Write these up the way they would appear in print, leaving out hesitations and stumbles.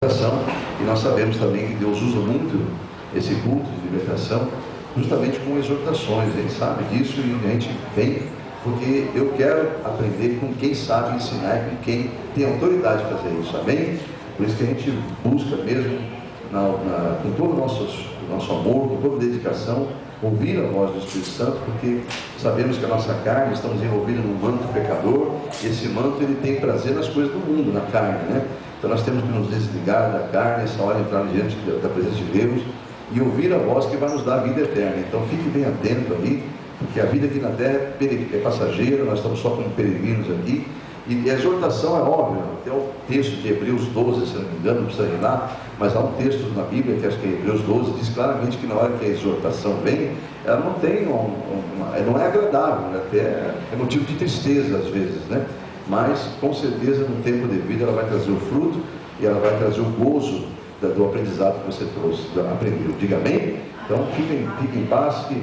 E nós sabemos também que Deus usa muito esse culto de libertação justamente com exortações. A gente sabe disso e a gente vem porque eu quero aprender com quem sabe ensinar e com quem tem autoridade de fazer isso, amém? Por isso que a gente busca mesmo com todo o nosso amor, com toda a dedicação, ouvir a voz do Espírito Santo, porque sabemos que a nossa carne, estamos envolvidos num manto pecador, e esse manto ele tem prazer nas coisas do mundo, na carne, né? Então nós temos que nos desligar da carne, essa hora entrar diante da presença de Deus e ouvir a voz que vai nos dar a vida eterna. Então fique bem atento ali, porque a vida aqui na terra é passageira, nós estamos só como peregrinos aqui, e a exortação é óbvia. Até o texto de Hebreus 12, se não me engano, não precisa ir lá, mas há um texto na Bíblia, que acho que é Hebreus 12, diz claramente que na hora que a exortação vem, ela não tem não é agradável, né? Até é motivo de tristeza às vezes, né? Mas com certeza no tempo devido ela vai trazer o fruto e ela vai trazer o gozo do aprendizado que você aprendeu. Diga amém? Então fique em paz, que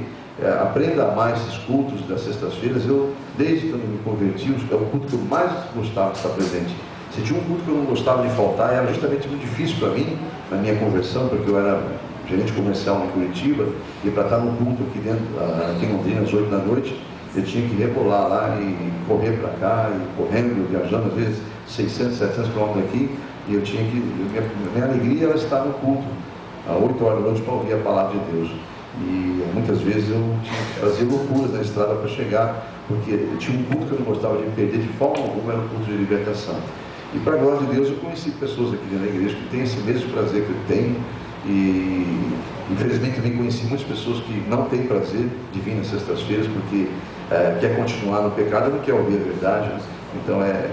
aprenda mais esses cultos das sextas-feiras. Eu, desde quando me converti, é o culto que eu mais gostava de estar presente. Se tinha um culto que eu não gostava de faltar, era justamente muito difícil para mim, na minha conversão, porque eu era gerente comercial em Curitiba, e para estar no culto aqui dentro, aqui em Londrina, às 8 da noite, eu tinha que rebolar lá e correr para cá, e correndo, viajando às vezes 600, 700 quilômetros daqui, e eu tinha que, minha alegria era estar no culto, às 8 horas da noite, para ouvir a palavra de Deus. E muitas vezes eu tinha que fazer loucuras na estrada para chegar, porque eu tinha um culto que eu não gostava de perder de forma alguma, era o culto de libertação. E para a glória de Deus, eu conheci pessoas aqui dentro da igreja que têm esse mesmo prazer que eu tenho, e infelizmente também conheci muitas pessoas que não têm prazer de vir nas sextas-feiras, porque quer continuar no pecado, não quer ouvir a verdade, né? Então é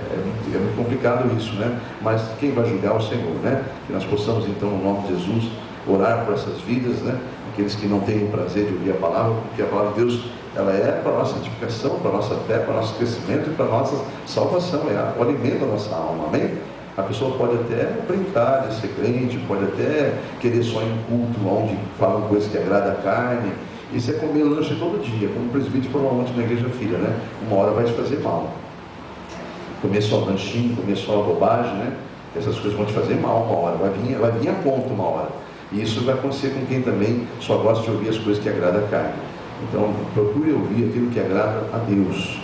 muito complicado isso, né? Mas quem vai julgar é o Senhor, né? Que nós possamos então, no nome de Jesus, orar por essas vidas, né? Aqueles que não têm o prazer de ouvir a palavra, porque a palavra de Deus, ela é para a nossa santificação, para a nossa fé, para o nosso crescimento e para a nossa salvação, é o alimento da nossa alma, amém? A pessoa pode até brincar de ser crente, pode até querer só ir em culto onde falam coisas que agradam a carne. Isso é comer lanche todo dia, como o presbítero provavelmente na igreja filha, né? Uma hora vai te fazer mal. Comer só lanchinho, comer só bobagem, né? Essas coisas vão te fazer mal uma hora, vai vir a conta uma hora. E isso vai acontecer com quem também só gosta de ouvir as coisas que agradam a carne. Então, procure ouvir aquilo que agrada a Deus,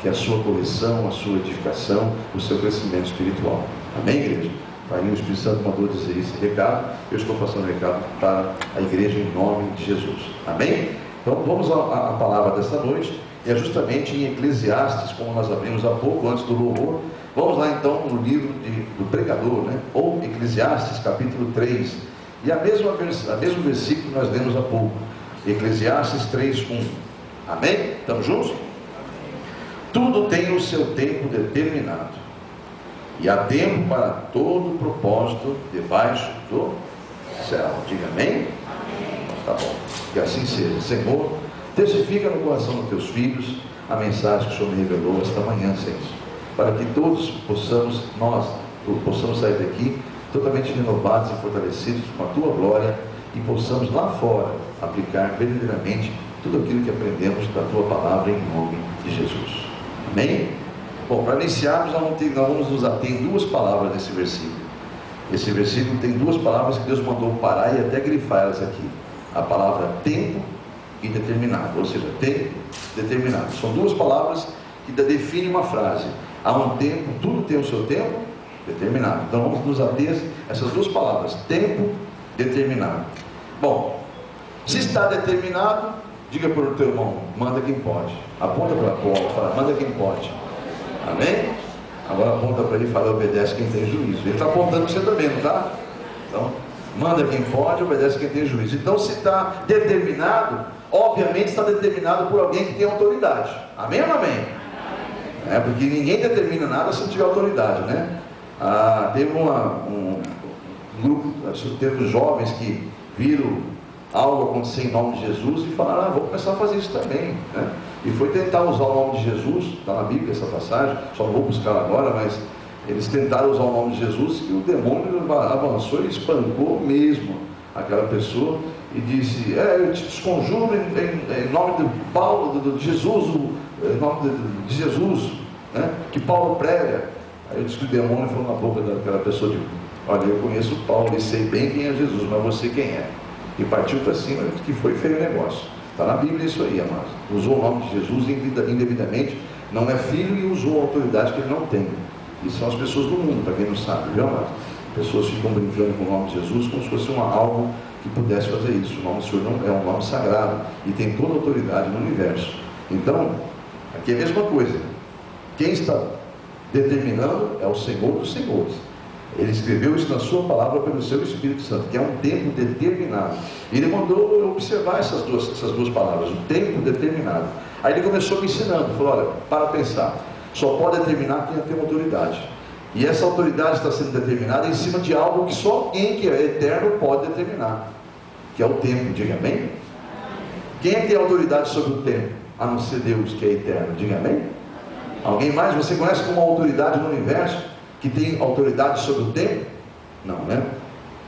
que é a sua correção, a sua edificação, o seu crescimento espiritual. Amém, igreja? Aí o Espírito Santo mandou dizer esse recado, eu estou passando o recado para a igreja em nome de Jesus. Amém? Então vamos à palavra desta noite, e é justamente em Eclesiastes, como nós abrimos há pouco, antes do louvor. Vamos lá então no livro do pregador, né? Ou Eclesiastes, capítulo 3, e a mesmo versículo que nós lemos há pouco, Eclesiastes 3:1. Amém? Estamos juntos? Tudo tem o seu tempo determinado, e há tempo para todo propósito debaixo do céu. Diga amém? Amém. Tá bom, que assim seja. Senhor, testifica no coração dos teus filhos a mensagem que o Senhor me revelou esta manhã, Senhor, para que todos nós possamos sair daqui totalmente renovados e fortalecidos com a tua glória, e possamos lá fora aplicar verdadeiramente tudo aquilo que aprendemos da tua palavra em nome de Jesus. Amém? Bom, para iniciarmos, nós vamos nos ater em duas palavras desse versículo. Esse versículo tem duas palavras que Deus mandou parar e até grifar elas aqui. A palavra tempo e determinado, ou seja, tempo determinado. São duas palavras que definem uma frase. Há um tempo, tudo tem o seu tempo determinado. Então vamos nos ater a essas duas palavras, tempo determinado. Bom, se está determinado, diga para o teu irmão, manda quem pode. Aponta para o alto, fala, manda quem pode. Amém? Agora aponta para ele e fala, obedece quem tem juízo. Ele está apontando para você também, não está? Então, manda quem pode, obedece quem tem juízo. Então, se está determinado, obviamente está determinado por alguém que tem autoridade. Amém ou não amém? Porque ninguém determina nada se não tiver autoridade, né? Teve um grupo, teve jovens que viram algo acontecer em nome de Jesus e falaram, vou começar a fazer isso também, né? E foi tentar usar o nome de Jesus, está na Bíblia essa passagem, só não vou buscar agora, mas eles tentaram usar o nome de Jesus, e o demônio avançou e espancou mesmo aquela pessoa, e disse, eu te desconjuro em nome de Paulo, de Jesus, em nome de Jesus, né, que Paulo prega. Aí eu disse que o demônio falou na boca daquela pessoa, olha, eu conheço Paulo e sei bem quem é Jesus, mas você quem é? E partiu para cima, que foi feio o negócio. Está na Bíblia isso aí, amados. Usou o nome de Jesus indevidamente, não é filho, e usou a autoridade que ele não tem. E são as pessoas do mundo, para quem não sabe, viu, amados? Pessoas ficam brincando com o nome de Jesus como se fosse algo que pudesse fazer isso. O nome do Senhor não é um nome sagrado e tem toda a autoridade no universo. Então, aqui é a mesma coisa. Quem está determinando é o Senhor dos Senhores. Ele escreveu isso na sua palavra pelo seu Espírito Santo, que é um tempo determinado. E ele mandou eu observar essas duas palavras, o tempo determinado. Aí ele começou me ensinando, falou, olha, para pensar, só pode determinar quem tem autoridade. E essa autoridade está sendo determinada em cima de algo que só alguém que é eterno pode determinar, que é o tempo. Diga amém? Quem é que tem autoridade sobre o tempo? A não ser Deus, que é eterno. Diga amém? Alguém mais? Você conhece como autoridade no universo que tem autoridade sobre o tempo? Não, né?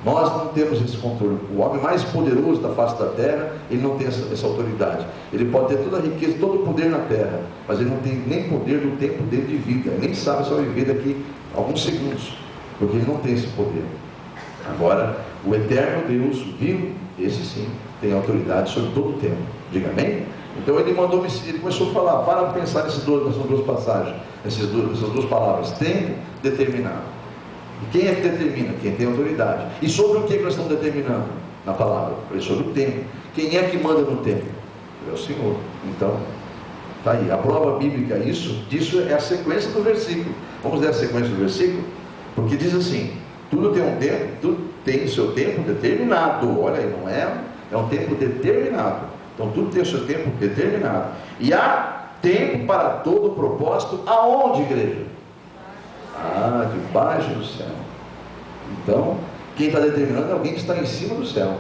Nós não temos esse controle. O homem mais poderoso da face da terra, ele não tem essa autoridade. Ele pode ter toda a riqueza, todo o poder na terra, mas ele não tem nem poder do tempo dele de vida. Ele nem sabe se vai viver daqui alguns segundos, porque ele não tem esse poder. Agora, o eterno Deus vivo, esse sim, tem autoridade sobre todo o tempo. Diga amém? Então ele começou a falar, para pensar nessas duas passagens, essas duas palavras, tempo determinado. E quem é que determina? Quem tem autoridade. E sobre o que nós estamos determinando? Na palavra, sobre o tempo. Quem é que manda no tempo? É o Senhor. Então, está aí, a prova bíblica disso é a sequência do versículo. Vamos ler a sequência do versículo? Porque diz assim, tudo tem um tempo, tudo tem o seu tempo determinado. Olha aí, não é um tempo determinado. Então tudo tem o seu tempo determinado. E há tempo para todo propósito. Aonde, igreja? Debaixo do céu. Então, quem está determinando é alguém que está em cima do céu.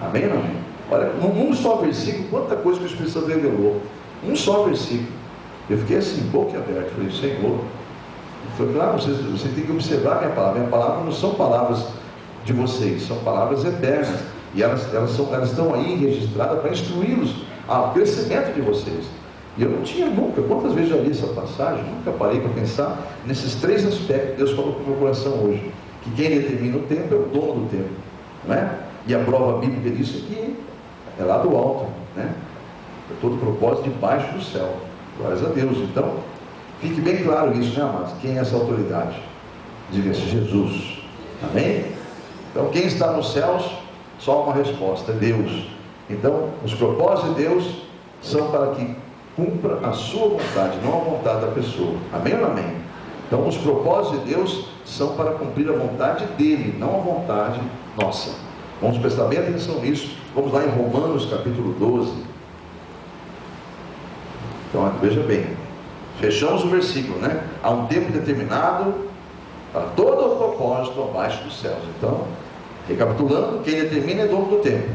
Amém ou não? Olha, num só versículo, quanta coisa que o Espírito Santo revelou. Um só versículo. Eu fiquei assim, boca aberta. Falei, Senhor. Foi claro, você tem que observar a minha palavra. Minha palavra não são palavras de vocês, são palavras eternas. E elas estão aí registradas para instruí-los ao crescimento de vocês. E eu não tinha nunca, quantas vezes já li essa passagem, nunca parei para pensar nesses três aspectos que Deus falou para o meu coração hoje. Que quem determina o tempo é o dono do tempo, não é? E a prova bíblica disso é que é lá do alto, né? É todo propósito debaixo do céu. Glórias a Deus. Então, fique bem claro isso, né, amados? Quem é essa autoridade? Diga-se Jesus. Amém? Então, quem está nos céus, só uma resposta, é Deus. Então, os propósitos de Deus são para que cumpra a sua vontade, não a vontade da pessoa. Amém ou não amém? Então, os propósitos de Deus são para cumprir a vontade dele, não a vontade nossa. Vamos prestar bem atenção nisso. Vamos lá em Romanos capítulo 12. Então, veja bem, fechamos o versículo, né? Há um tempo determinado para todo o propósito abaixo dos céus. Então, recapitulando, quem determina é dono do tempo.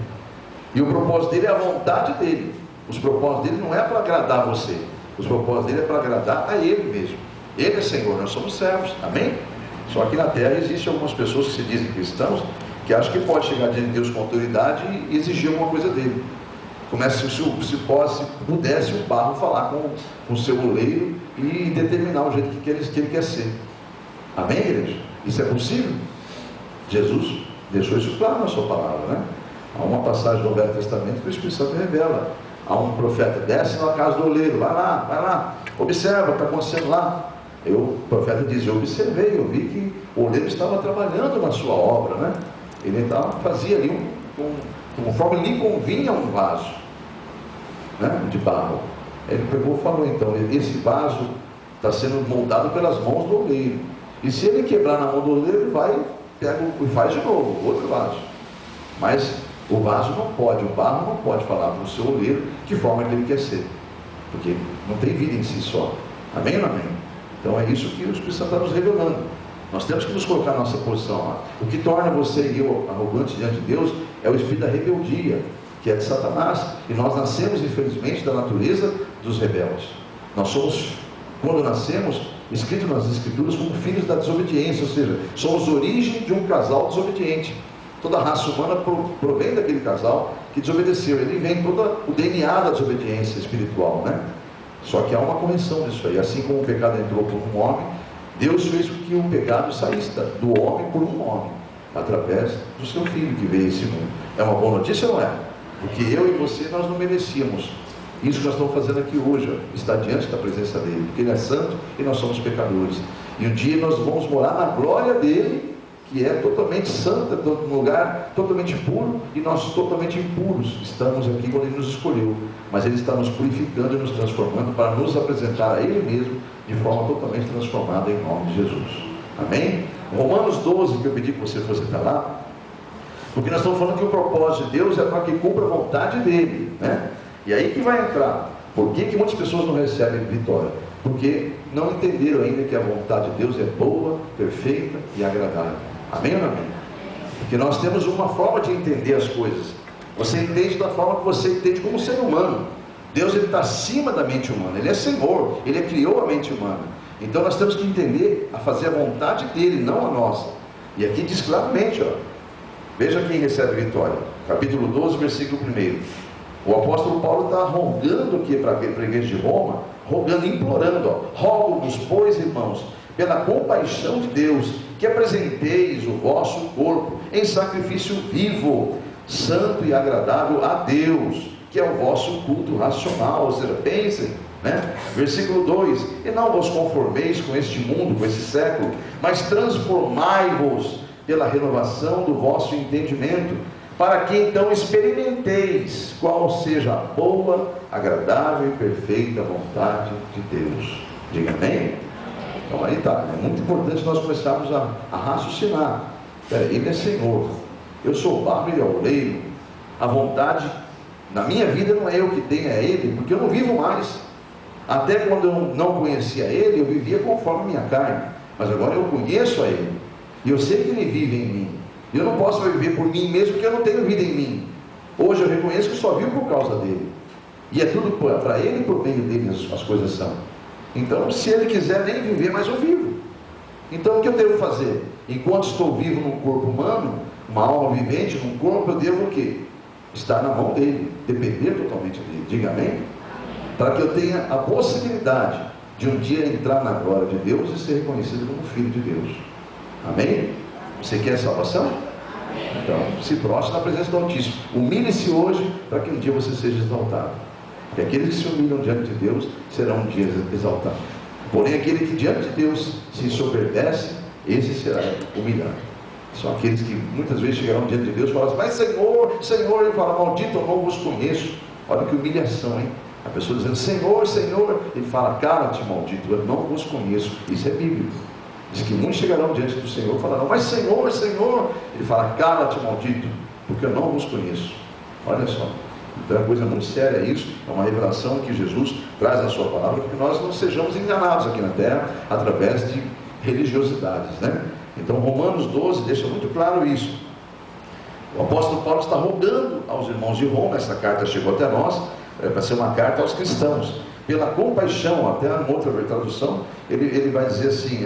E o propósito dele é a vontade dele. Os propósitos dele não é para agradar você. Os propósitos dele é para agradar a ele mesmo. Ele é Senhor, nós somos servos. Amém? Só que na terra existem algumas pessoas que se dizem cristãos, que acham que pode chegar diante de Deus com autoridade e exigir alguma coisa dele. Começa, se pudesse o barro falar com o seu oleiro e determinar o jeito que ele quer ser. Amém, igreja? Isso é possível? Jesus deixou isso claro na sua palavra, né? Há uma passagem do Velho Testamento que o Espírito Santo revela. Há um profeta, desce na casa do oleiro, vai lá, observa, está acontecendo lá. O profeta diz, eu observei, eu vi que o oleiro estava trabalhando na sua obra, né? Ele fazia ali conforme lhe convinha um vaso, né, de barro. Ele pegou e falou, então, esse vaso está sendo moldado pelas mãos do oleiro. E se ele quebrar na mão do oleiro, ele vai, pega e faz de novo, outro vaso. Mas o vaso não pode, o barro não pode falar para o seu oleiro que forma que ele quer ser. Porque não tem vida em si só. Amém ou não amém? Então é isso que o Espírito Santo está nos revelando. Nós temos que nos colocar na nossa posição lá. O que torna você e eu arrogantes diante de Deus é o espírito da rebeldia, que é de Satanás. E nós nascemos, infelizmente, da natureza dos rebeldes. Nós somos, quando nascemos, escritos nas Escrituras como filhos da desobediência, ou seja, somos origem de um casal desobediente. Toda a raça humana provém daquele casal que desobedeceu. Ele vem todo o DNA da desobediência espiritual, né? Só que há uma correção disso aí. Assim como o pecado entrou por um homem, Deus fez com que o pecado saísse do homem por um homem, através do seu Filho que veio a esse mundo. É uma boa notícia ou não é? Porque eu e você, nós não merecíamos isso que nós estamos fazendo aqui hoje, ó, estar diante da presença dele, porque ele é santo e nós somos pecadores. E um dia nós vamos morar na glória dele, que é totalmente santa, num lugar totalmente puro, e nós totalmente impuros estamos aqui quando ele nos escolheu, mas ele está nos purificando e nos transformando para nos apresentar a ele mesmo de forma totalmente transformada, em nome de Jesus. Amém? Romanos 12, que eu pedi que você fosse até lá, porque nós estamos falando que o propósito de Deus é para que cumpra a vontade dele, né? E aí que vai entrar. Por que muitas pessoas não recebem vitória? Porque não entenderam ainda que a vontade de Deus é boa, perfeita e agradável. Amém ou não amém? Porque nós temos uma forma de entender as coisas. Você entende da forma que você entende como ser humano. Deus, ele está acima da mente humana. Ele é Senhor, ele criou a mente humana. Então nós temos que entender a fazer a vontade dele, não a nossa. E aqui diz claramente, ó, veja quem recebe vitória. Capítulo 12, versículo 1. O apóstolo Paulo está rogando aqui para a igreja de Roma, rogando, implorando, ó, rogo-vos, pois, irmãos, pela compaixão de Deus, que apresenteis o vosso corpo em sacrifício vivo, santo e agradável a Deus, que é o vosso culto racional. Ou seja, pensem, né? Versículo 2: e não vos conformeis com este mundo, com esse século, mas transformai-vos pela renovação do vosso entendimento, para que então experimenteis qual seja a boa, agradável e perfeita vontade de Deus. Diga amém? Então aí está, é muito importante nós começarmos a raciocinar. Ele é Senhor, eu sou o barro e o oleiro. A vontade na minha vida não é eu que tenho, é Ele, porque eu não vivo mais. Até quando eu não conhecia Ele, eu vivia conforme a minha carne, mas agora eu conheço a Ele, e eu sei que Ele vive em mim. Eu não posso viver por mim mesmo, porque eu não tenho vida em mim. Hoje eu reconheço que só vivo por causa dele, e é tudo para Ele e por meio dele as coisas são. Então, se Ele quiser nem viver, mas eu vivo. Então o que eu devo fazer? Enquanto estou vivo num corpo humano, uma alma vivente num corpo, eu devo o quê? Estar na mão dele, depender totalmente dele. Diga amém? Para que eu tenha a possibilidade de um dia entrar na glória de Deus e ser reconhecido como filho de Deus. Amém? Você quer salvação? Então, se prostre na presença do Altíssimo. Humilhe-se hoje para que um dia você seja exaltado. Porque aqueles que se humilham diante de Deus serão um dia exaltados. Porém, aquele que diante de Deus se ensoberbece, esse será humilhado. São aqueles que muitas vezes chegarão diante de Deus e falam assim: mas Senhor, Senhor, ele fala: maldito, eu não vos conheço. Olha que humilhação, hein? A pessoa dizendo: Senhor, Senhor, ele fala: cala-te, maldito, eu não vos conheço. Isso é bíblico. Diz que muitos chegarão diante do Senhor e falarão: mas Senhor, Senhor, ele fala: cala-te, maldito, porque eu não vos conheço. Olha só, então é uma coisa muito séria isso. É uma revelação que Jesus traz na sua palavra, para que nós não sejamos enganados aqui na terra através de religiosidades, né? Então Romanos 12 deixa muito claro isso. O apóstolo Paulo está rogando aos irmãos de Roma, essa carta chegou até nós, para ser uma carta aos cristãos, pela compaixão. Até em outra tradução ele vai dizer assim,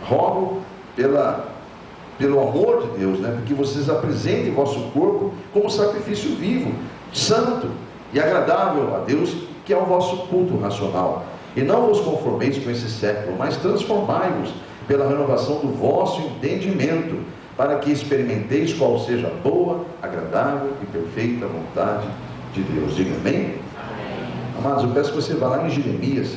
rogo pelo amor de Deus, né? Porque vocês apresentem o vosso corpo como sacrifício vivo, santo e agradável a Deus, que é o vosso culto racional. E não vos conformeis com esse século, mas transformai-vos pela renovação do vosso entendimento, para que experimenteis qual seja a boa, agradável e perfeita vontade de Deus. Diga amém? Amém. Amados, eu peço que você vá lá em Jeremias,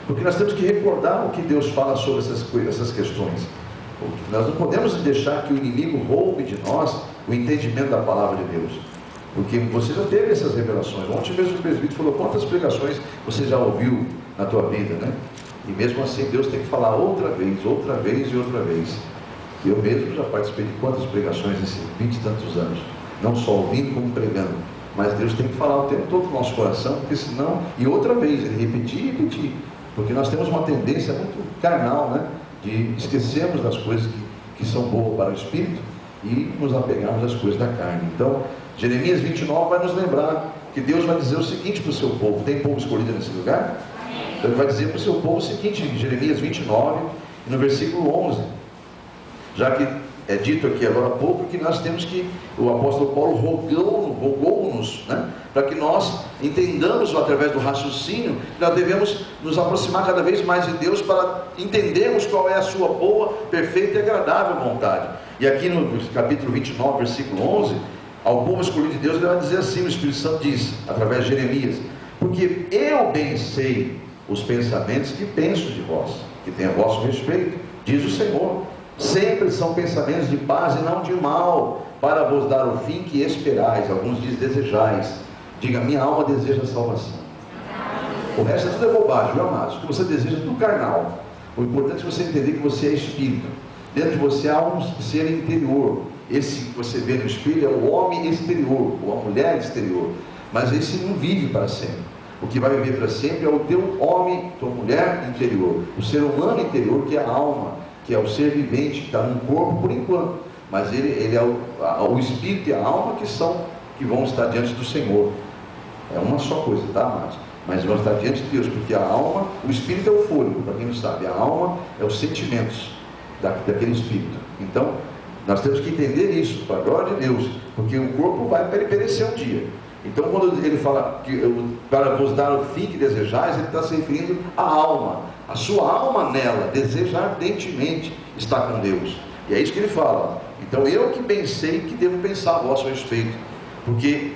porque nós temos que recordar o que Deus fala sobre essas questões. Nós não podemos deixar que o inimigo roube de nós o entendimento da palavra de Deus, porque você já teve essas revelações. Ontem mesmo o presbítero falou: quantas pregações você já ouviu na tua vida, né? E mesmo assim Deus tem que falar outra vez e outra vez. Eu mesmo já participei de quantas pregações nesses 20 e tantos anos, não só ouvindo como pregando, mas Deus tem que falar o tempo todo no nosso coração, porque senão, e outra vez, ele repetir, porque nós temos uma tendência muito carnal, né, de esquecermos das coisas que são boas para o Espírito e nos apegarmos às coisas da carne. Então Jeremias 29 vai nos lembrar que Deus vai dizer o seguinte para o seu povo. Tem povo escolhido nesse lugar? Então ele vai dizer para o seu povo o seguinte, em Jeremias 29, no versículo 11: já que é dito aqui agora há pouco que nós temos que, o apóstolo Paulo rogou-nos, né, para que nós entendamos através do raciocínio, que nós devemos nos aproximar cada vez mais de Deus para entendermos qual é a sua boa, perfeita e agradável vontade. E aqui no capítulo 29, versículo 11, ao povo escolhido de Deus, ele vai dizer assim, o Espírito Santo diz, através de Jeremias: porque eu bem sei os pensamentos que penso de vós, que tem a vosso respeito, diz o Senhor, sempre são pensamentos de paz e não de mal, para vos dar o fim que esperais. Alguns dizem desejais. Diga: minha alma deseja a salvação. O resto é tudo bobagem, viu, amados? O que você deseja é tudo carnal. O importante é você entender que você é espírito. Dentro de você há um ser interior. Esse que você vê no espelho é o homem exterior, ou a mulher exterior. Mas esse não vive para sempre. O que vai viver para sempre é o teu homem, tua mulher interior, o ser humano interior, que é a alma, que é o ser vivente, que está num corpo por enquanto, mas ele é o espírito e a alma que vão estar diante do Senhor. É uma só coisa, tá, amados? Mas vão estar diante de Deus, porque a alma, o espírito é o fôlego, para quem não sabe, a alma é os sentimentos daquele espírito. Então, nós temos que entender isso, para a glória de Deus, porque o corpo vai perecer um dia. Então, quando ele fala que para vos dar o fim que desejais, ele está se referindo à alma. A sua alma nela deseja ardentemente estar com Deus. E é isso que ele fala. Então, eu que bem sei que devo pensar a vosso respeito, porque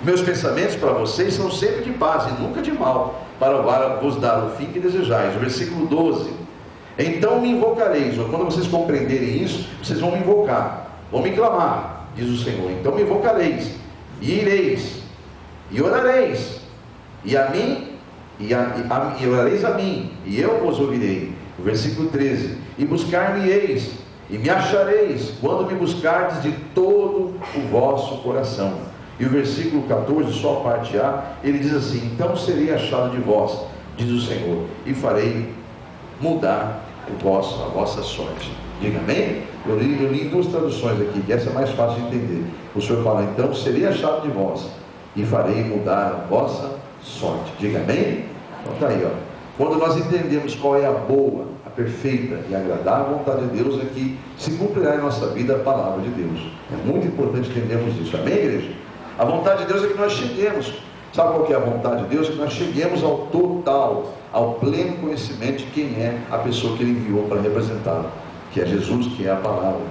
meus pensamentos para vocês são sempre de paz e nunca de mal, para vos dar o fim que desejais. O versículo 12: então me invocareis. Ou quando vocês compreenderem isso, vocês vão me invocar, vão me clamar, diz o Senhor. Então me invocareis, e ireis, e orareis, e orareis a mim, e eu vos ouvirei. O versículo 13: e buscar-me-eis, e me achareis, quando me buscardes de todo o vosso coração. E o versículo 14, só a parte A, ele diz assim: então serei achado de vós, diz o Senhor, e farei mudar a vossa sorte. Diga amém? Eu li em duas traduções aqui, que essa é mais fácil de entender. O Senhor fala: então serei achado de vós, e farei mudar a vossa sorte. Diga amém? Então está aí, ó. Quando nós entendemos qual é a boa, a perfeita e agradável vontade de Deus, é que se cumprirá em nossa vida a palavra de Deus. É muito importante entendermos isso. Amém, igreja? A vontade de Deus é que nós cheguemos. Sabe qual que é a vontade de Deus? Que nós cheguemos ao total, ao pleno conhecimento de quem é a pessoa que Ele enviou para representá-lo, que é Jesus, que é a palavra,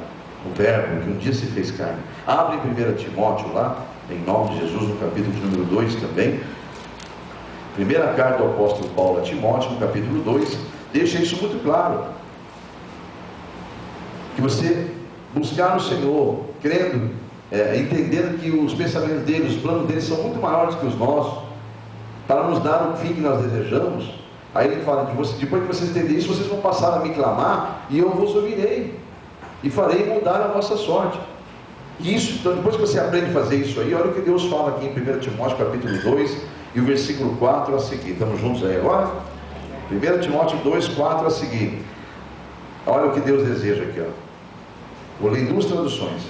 o verbo, que um dia se fez carne. Abre em 1 Timóteo lá, em nome de Jesus, no capítulo de número 2 também. Primeira carta do apóstolo Paulo a Timóteo, no capítulo 2, deixa isso muito claro. Que você buscar o Senhor, crendo, entendendo que os pensamentos dele, os planos dele são muito maiores que os nossos, para nos dar o fim que nós desejamos. Aí ele fala: depois que vocês entenderem isso, vocês vão passar a me clamar, e eu vos ouvirei, e farei mudar a vossa sorte. Isso, então, depois que você aprende a fazer isso aí, olha o que Deus fala aqui em 1 Timóteo capítulo 2, e o versículo 4 a seguir. Estamos juntos aí agora? 1 Timóteo 2, 4 a seguir. Olha o que Deus deseja aqui, ó. Vou ler em duas traduções.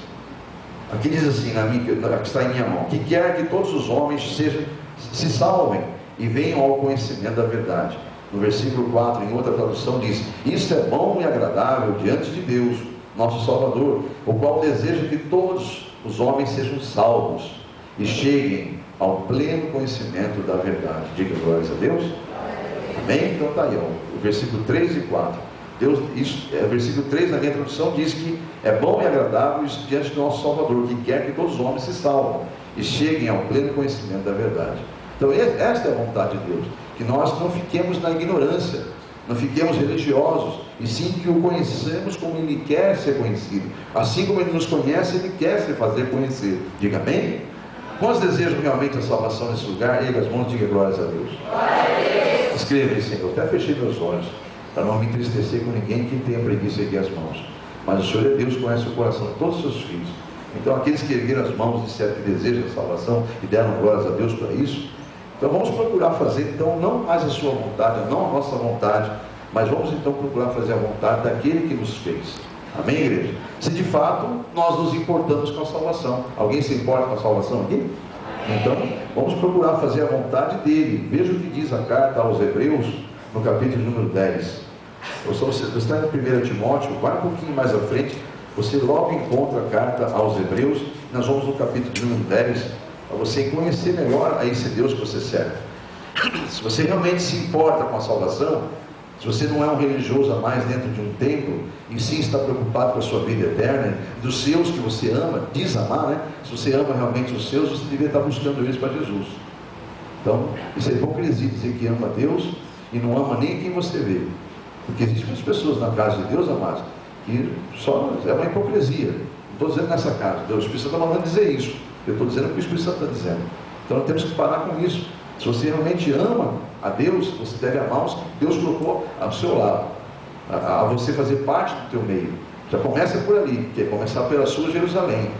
Aqui diz assim, que está em minha mão: que quer que todos os homens se salvem e venham ao conhecimento da verdade. No versículo 4, em outra tradução, diz: isto é bom e agradável diante de Deus, nosso Salvador, o qual deseja que todos os homens sejam salvos e cheguem ao pleno conhecimento da verdade. Diga glórias a Deus. Amém? Então está aí, ó, o versículo 3 e 4. O versículo 3 na minha tradução diz que é bom e agradável isso diante do nosso Salvador, que quer que todos os homens se salvem e cheguem ao pleno conhecimento da verdade. Então esta é a vontade de Deus, que nós não fiquemos na ignorância, não fiquemos religiosos, e sim que o conhecemos como Ele quer ser conhecido. Assim como Ele nos conhece, Ele quer se fazer conhecer. Diga amém? Quantos desejam realmente a salvação nesse lugar? Erga as mãos e diga glórias a Deus. Escreva aí, Senhor. Até fechei meus olhos, para não me entristecer com ninguém que tenha preguiça de erguer as mãos. Mas o Senhor é Deus, conhece o coração de todos os seus filhos. Então aqueles que ergueram as mãos disseram que desejam a salvação e deram glórias a Deus para isso. Então vamos procurar fazer, então, não mais a sua vontade, não a nossa vontade, mas vamos então procurar fazer a vontade daquele que nos fez. Amém, igreja? Se de fato nós nos importamos com a salvação. Alguém se importa com a salvação aqui? Então vamos procurar fazer a vontade dele. Veja o que diz a carta aos Hebreus, no capítulo número 10. Você está em 1 Timóteo, vai um pouquinho mais à frente, você logo encontra a carta aos Hebreus. Nós vamos no capítulo 10, para você conhecer melhor a esse Deus que você serve. Se você realmente se importa com a salvação, se você não é um religioso a mais dentro de um templo, e sim está preocupado com a sua vida eterna, dos seus que você ama, diz amar, né? Se você ama realmente os seus, você deveria estar buscando eles para Jesus. Então, isso é hipocrisia dizer que ama Deus e não ama nem quem você vê. Porque existem muitas pessoas na casa de Deus, amados, que só é uma hipocrisia. Não estou dizendo nessa casa, o Espírito Santo está mandando dizer isso. Eu estou dizendo o que o Espírito Santo está dizendo. Então nós temos que parar com isso. Se você realmente ama a Deus, você deve amar os que Deus colocou ao seu lado, a você fazer parte do teu meio. Já começa por ali, que é começar pela sua Jerusalém.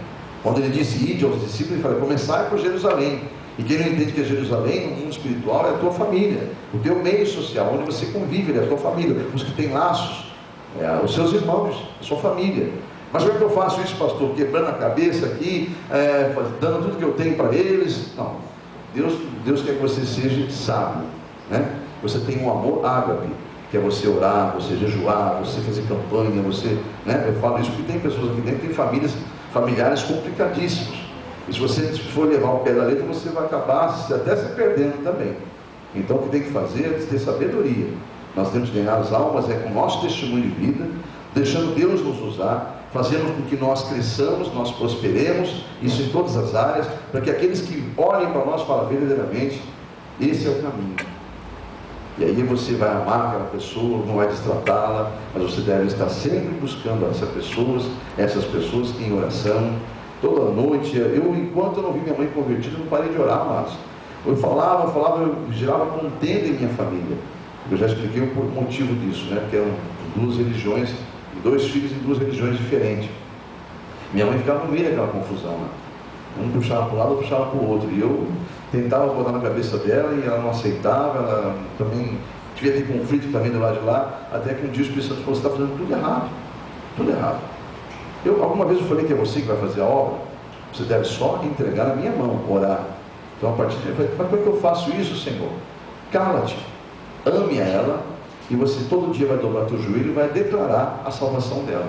Quando ele disse ide aos discípulos, ele fala, começar por Jerusalém. E quem não entende que é Jerusalém, no mundo espiritual, é a tua família, o teu meio social, onde você convive, é a tua família, os que têm laços, os seus irmãos, a sua família. Mas como é que eu faço isso, pastor? Quebrando a cabeça aqui, dando tudo que eu tenho para eles? Não. Deus quer que você seja sábio, né? Você tem um amor ágape, que é você orar, você jejuar, você fazer campanha, você, né? Eu falo isso porque tem pessoas aqui dentro que têm familiares complicadíssimos. E se você for levar o pé da letra, você vai acabar até se perdendo também. Então o que tem que fazer é ter sabedoria. Nós temos que ganhar as almas com o nosso testemunho de vida, deixando Deus nos usar, fazendo com que nós cresçamos, nós prosperemos, isso em todas as áreas, para que aqueles que olhem para nós falem verdadeiramente, esse é o caminho. E aí você vai amar aquela pessoa, não vai destratá-la, mas você deve estar sempre buscando essas pessoas em oração, toda noite. Enquanto eu não vi minha mãe convertida, eu não parei de orar mais. Eu falava, eu gerava contenda em minha família. Eu já expliquei o motivo disso, né? Porque eram duas religiões, 2 filhos em 2 religiões diferentes. Minha mãe ficava no meio daquela confusão, né? Um puxava para um lado, outro puxava para o outro. E eu tentava botar na cabeça dela e ela não aceitava. Ela também devia ter conflito também do lado de lá. Até que um dia o Espírito Santo falou: você está fazendo tudo errado. Tudo errado. Alguma vez eu falei que é você que vai fazer a obra? Você deve só entregar na minha mão, orar. Então a partir de eu falei: mas como é que eu faço isso, Senhor? Cala-te, ame a ela, e você todo dia vai dobrar teu joelho e vai declarar a salvação dela.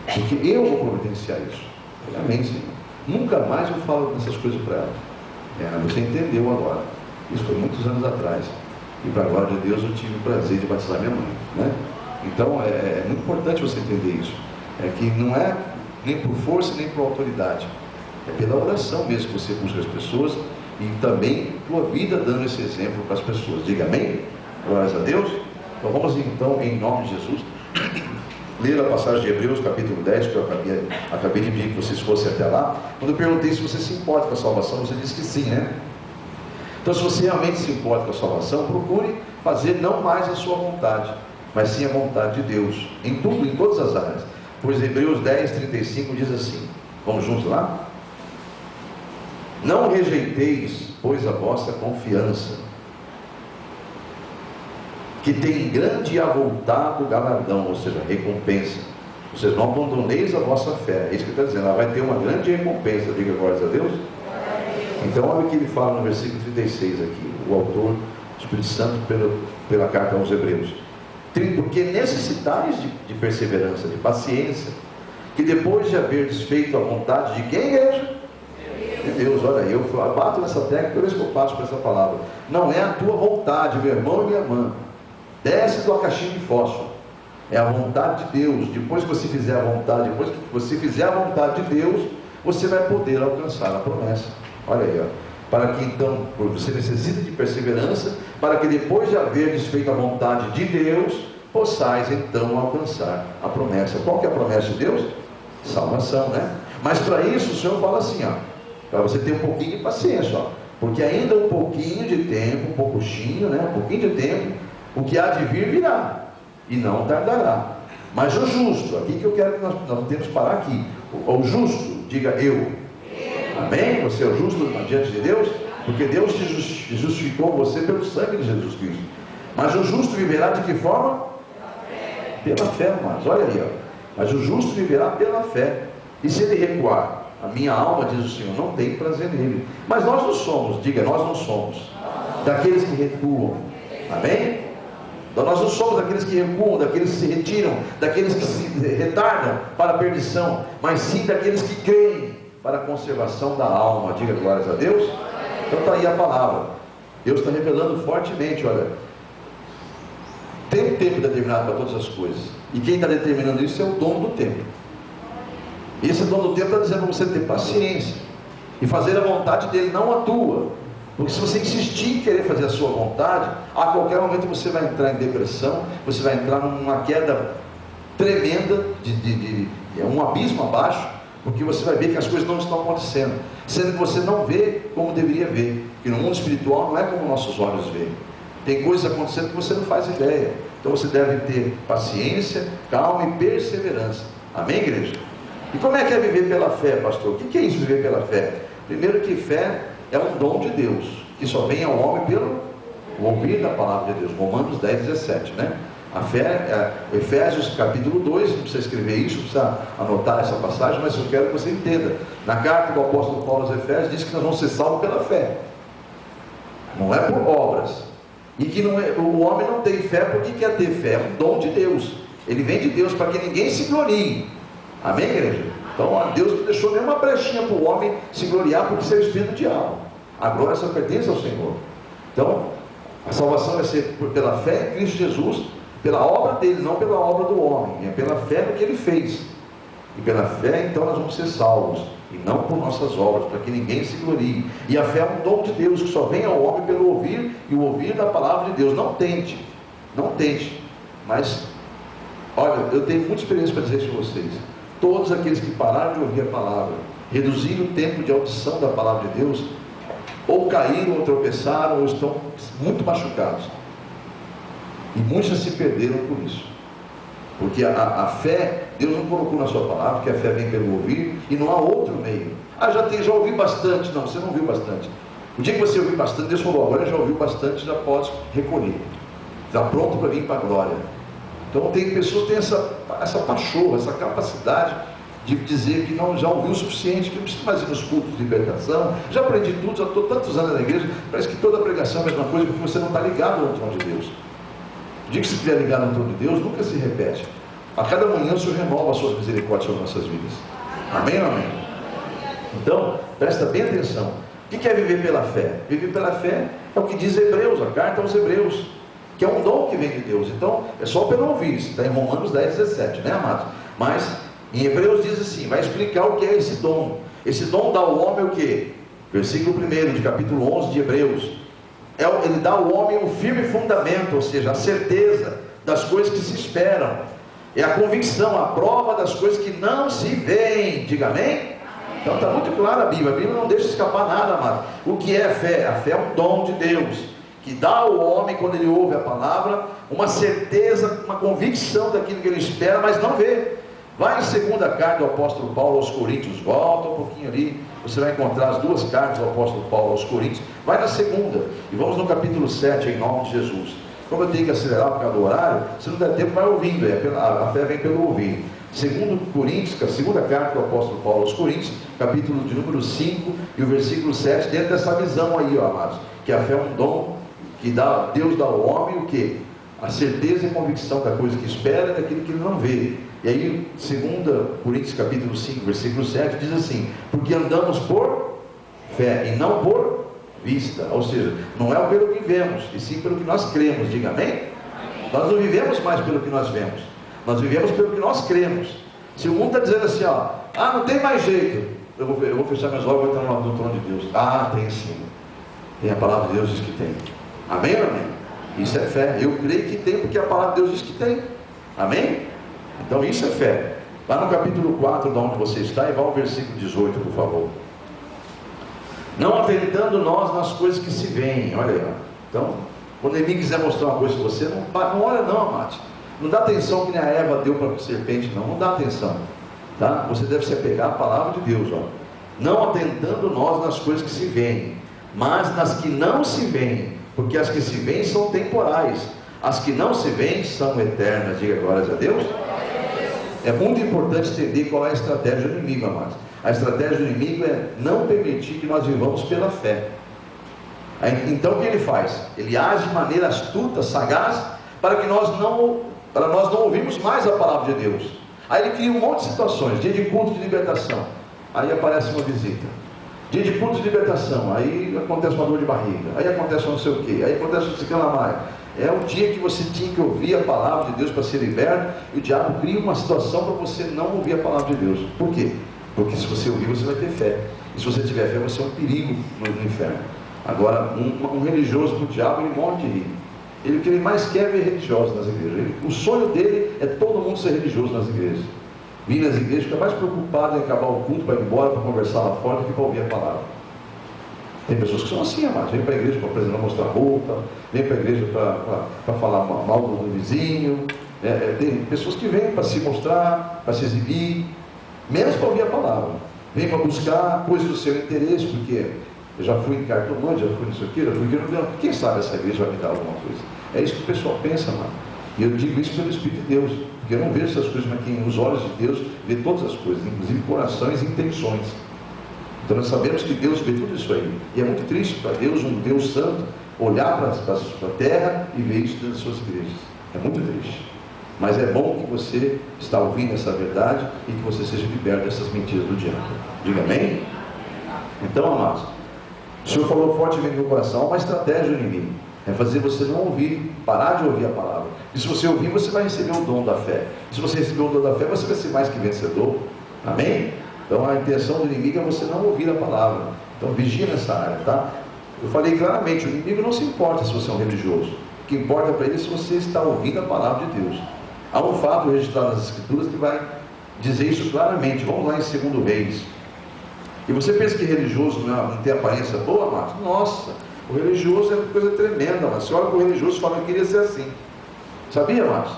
Porque eu vou providenciar isso. Amém, Senhor. Nunca mais eu falo dessas coisas para ela. Você entendeu agora. Isso foi muitos anos atrás. E para a glória de Deus eu tive o prazer de batizar minha mãe, né? Então é muito importante você entender isso. É que não é nem por força nem por autoridade. É pela oração mesmo que você busca as pessoas, e também tua vida dando esse exemplo para as pessoas. Diga amém? Glórias a Deus. Então vamos então, em nome de Jesus, ler a passagem de Hebreus capítulo 10, que eu acabei de pedir que vocês fossem até lá. Quando eu perguntei se você se importa com a salvação, você disse que sim, né? Então se você realmente se importa com a salvação, procure fazer não mais a sua vontade, mas sim a vontade de Deus, em tudo, em todas as áreas. Pois Hebreus 10, 35 diz assim, vamos juntos lá? Não rejeiteis, pois, a vossa confiança, que tem grande e avultado galardão, ou seja, recompensa. Vocês não abandoneis a vossa fé. É isso que ele está dizendo, ela vai ter uma grande recompensa. Diga glórias a Deus. Então olha o que ele fala no versículo 36 aqui, o autor, o Espírito Santo, pela carta aos Hebreus. Porque necessitais de perseverança, de paciência, que depois de haver desfeito a vontade de quem, igreja? De Deus. Olha, eu bato nessa tecla toda vez que eu passo por essa palavra. Não é a tua vontade, meu irmão e minha irmã. Desce tua caixinha de fósforo. É a vontade de Deus. Depois que você fizer a vontade, depois que você fizer a vontade de Deus, você vai poder alcançar a promessa. Olha aí, ó. Para que então, você necessita de perseverança, para que depois de haver desfeito a vontade de Deus, possais então alcançar a promessa. Qual que é a promessa de Deus? Salvação, né? Mas para isso o Senhor fala assim, ó, para você ter um pouquinho de paciência, ó, porque ainda um pouquinho de tempo, um pouquinho, né? Um pouquinho de tempo, o que há de vir virá, e não tardará. Mas o justo, aqui que eu quero que nós temos que parar aqui. O justo, diga eu. Amém? Você é o justo diante de Deus, porque Deus te justificou você pelo sangue de Jesus Cristo. Mas o justo viverá de que forma? Pela fé, irmãos. Olha aí, ó. Mas o justo viverá pela fé. E se ele recuar? A minha alma, diz o Senhor, não tem prazer nele. Mas nós não somos, diga, nós não somos daqueles que recuam. Amém? Então nós não somos daqueles que recuam, daqueles que se retiram, daqueles que se retardam para a perdição, mas sim daqueles que creem para a conservação da alma. Diga glórias a Deus. Então está aí a palavra. Deus está revelando fortemente, olha, tem um tempo determinado para todas as coisas, e quem está determinando isso é o dono do tempo. E esse dono do tempo está dizendo para você ter paciência e fazer a vontade dele, não a tua. Porque se você insistir em querer fazer a sua vontade, a qualquer momento você vai entrar em depressão, você vai entrar numa queda tremenda, um abismo abaixo, porque você vai ver que as coisas não estão acontecendo, sendo que você não vê como deveria ver, porque no mundo espiritual não é como nossos olhos veem. Tem coisas acontecendo que você não faz ideia. Então você deve ter paciência, calma e perseverança. Amém, igreja? E como é que é viver pela fé, pastor? O que é isso, viver pela fé? Primeiro que fé é um dom de Deus, que só vem ao homem pelo ouvir da palavra de Deus. Romanos 10, 17, né? A fé, Efésios capítulo 2, não precisa escrever isso, não precisa anotar essa passagem, mas eu quero que você entenda. Na carta do apóstolo Paulo aos Efésios, diz que nós vamos ser salvos pela fé, não é por obras. E que não é, o homem não tem fé porque quer ter fé, é um dom de Deus, ele vem de Deus para que ninguém se glorie. Amém, igreja? Então Deus não deixou nenhuma brechinha para o homem se gloriar, porque isso é o espírito do diabo. A glória só pertence ao Senhor. Então a salvação vai ser pela fé em Cristo Jesus, pela obra dele, não pela obra do homem, é pela fé no que ele fez. E pela fé então nós vamos ser salvos, e não por nossas obras, para que ninguém se glorie. E a fé é um dom de Deus, que só vem ao homem pelo ouvir, e o ouvir da palavra de Deus. Não tente, mas olha, eu tenho muita experiência para dizer isso para vocês. Todos aqueles que pararam de ouvir a palavra, reduziram o tempo de audição da palavra de Deus, ou caíram, ou tropeçaram, ou estão muito machucados, e muitos se perderam por isso, porque a fé, Deus não colocou na sua palavra que a fé vem pelo ouvir, e não há outro meio. Já ouvi bastante. Não, você não ouviu bastante. O dia que você ouviu bastante, Deus falou, agora já ouviu bastante, já pode recolher, está pronto para vir para a glória. Então tem pessoas que têm essa pachorra, essa capacidade de dizer que não, já ouviu o suficiente, que não precisa mais ir nos cultos de libertação, já aprendi tudo, já estou tantos anos na igreja. Parece que toda pregação é a mesma coisa, porque você não está ligado ao trono de Deus. O dia que você estiver ligado ao trono de Deus, nunca se repete. A cada manhã o Senhor renova as suas misericórdias sobre nossas vidas. Amém ou amém? Então, presta bem atenção. O que é viver pela fé? Viver pela fé é o que diz Hebreus, a carta aos Hebreus, que é um dom que vem de Deus. Então, é só pelo ouvir. Isso está em Romanos 10, 17, né, amados? Mas, em Hebreus diz assim, vai explicar o que é esse dom. Esse dom dá ao homem o quê? Versículo 1 de capítulo 11 de Hebreus. Ele dá ao homem um firme fundamento, ou seja, a certeza das coisas que se esperam. É a convicção, a prova das coisas que não se veem. Diga amém? Então está muito clara a Bíblia não deixa escapar nada, amado. O que é fé? A fé é um dom de Deus, que dá ao homem, quando ele ouve a palavra, uma certeza, uma convicção daquilo que ele espera, mas não vê. Vai em segunda carta do apóstolo Paulo aos Coríntios, volta um pouquinho ali, você vai encontrar as duas cartas do apóstolo Paulo aos Coríntios. Vai na segunda, e vamos no capítulo 7, em nome de Jesus. Como eu tenho que acelerar por causa do horário, se não der tempo, vai ouvindo, a fé vem pelo ouvir. Segundo Coríntios, a segunda carta do apóstolo Paulo aos Coríntios, capítulo de número 5 e o versículo 7, dentro dessa visão aí, ó, amados, que a fé é um dom que Deus dá ao homem o quê? A certeza e convicção da coisa que espera e daquilo que ele não vê. E aí, 2 Coríntios capítulo 5, versículo 7, diz assim, porque andamos por fé e não por vista, ou seja, não é pelo que vemos, e sim pelo que nós cremos. Diga amém? Nós não vivemos mais pelo que nós vemos, nós vivemos pelo que nós cremos. Se o mundo está dizendo assim, ó, não tem mais jeito, eu vou fechar meus olhos e vou entrar no trono de Deus. Tem sim, tem, a palavra de Deus diz que tem. Amém ou amém? Isso é fé. Eu creio que tem, porque a palavra de Deus diz que tem. Amém? Então isso é fé. Lá no capítulo 4, de onde você está, e vá ao versículo 18, por favor. Não atentando nós nas coisas que se veem. Olha aí, ó. Então, quando ele quiser mostrar uma coisa para você, não olha não, amado. Não dá atenção que nem a Eva deu para a serpente, não dá atenção, tá? Você deve se apegar à palavra de Deus, ó. Não atentando nós nas coisas que se veem, mas nas que não se veem, porque as que se veem são temporais, as que não se veem são eternas. Diga glórias a Deus. É muito importante entender qual é a estratégia do inimigo, amados. A estratégia do inimigo é não permitir que nós vivamos pela fé. Então o que ele faz? Ele age de maneira astuta, sagaz, para nós não ouvirmos mais a palavra de Deus. Aí ele cria um monte de situações, dia de culto de libertação, aí aparece uma visita. Dia de culto de libertação, aí acontece uma dor de barriga, aí acontece não sei o que, aí acontece um ciclamaio. É o dia que você tinha que ouvir a palavra de Deus para ser liberto, e o diabo cria uma situação para você não ouvir a palavra de Deus. Por quê? Porque se você ouvir, você vai ter fé. E se você tiver fé, você é um perigo no inferno. Agora, um religioso para o diabo, ele morre de rir. O que ele mais quer é ver religiosos nas igrejas. O sonho dele é todo mundo ser religioso nas igrejas. Vir nas igrejas, fica mais preocupado em acabar o culto, para ir embora, para conversar lá fora, do que para ouvir a palavra. Tem pessoas que são assim, amados. Vem para a igreja para apresentar, mostrar roupa, vem para a igreja para falar mal do vizinho. Tem pessoas que vêm para se mostrar, para se exibir, menos para ouvir a palavra. Vem para buscar coisas do seu interesse, porque eu já fui em cartomante, já fui nisso aqui, já fui aqui, quem sabe essa igreja vai me dar alguma coisa. É isso que o pessoal pensa, mano. E eu digo isso pelo Espírito de Deus, porque eu não vejo essas coisas, mas quem os olhos de Deus vê todas as coisas, inclusive corações e intenções. Então nós sabemos que Deus vê tudo isso aí. E é muito triste para Deus, um Deus santo, olhar para a terra e ver isso dentro das suas igrejas. É muito triste. Mas é bom que você está ouvindo essa verdade e que você seja liberto dessas mentiras do diabo. Diga amém? Então, amados, o Senhor falou fortemente no meu coração, uma estratégia do inimigo. É fazer você não ouvir, parar de ouvir a palavra. E se você ouvir, você vai receber o dom da fé. E se você receber o dom da fé, você vai ser mais que vencedor. Amém? Então a intenção do inimigo é você não ouvir a palavra. Então vigia nessa área, tá? Eu falei claramente, o inimigo não se importa se você é um religioso. O que importa para ele é se você está ouvindo a palavra de Deus. Há um fato registrado nas Escrituras que vai dizer isso claramente. Vamos lá em 2 Reis. E você pensa que religioso não tem aparência boa, Marcos? Nossa, o religioso é uma coisa tremenda, mas você olha para o religioso e fala que queria ser assim. Sabia, Marcos?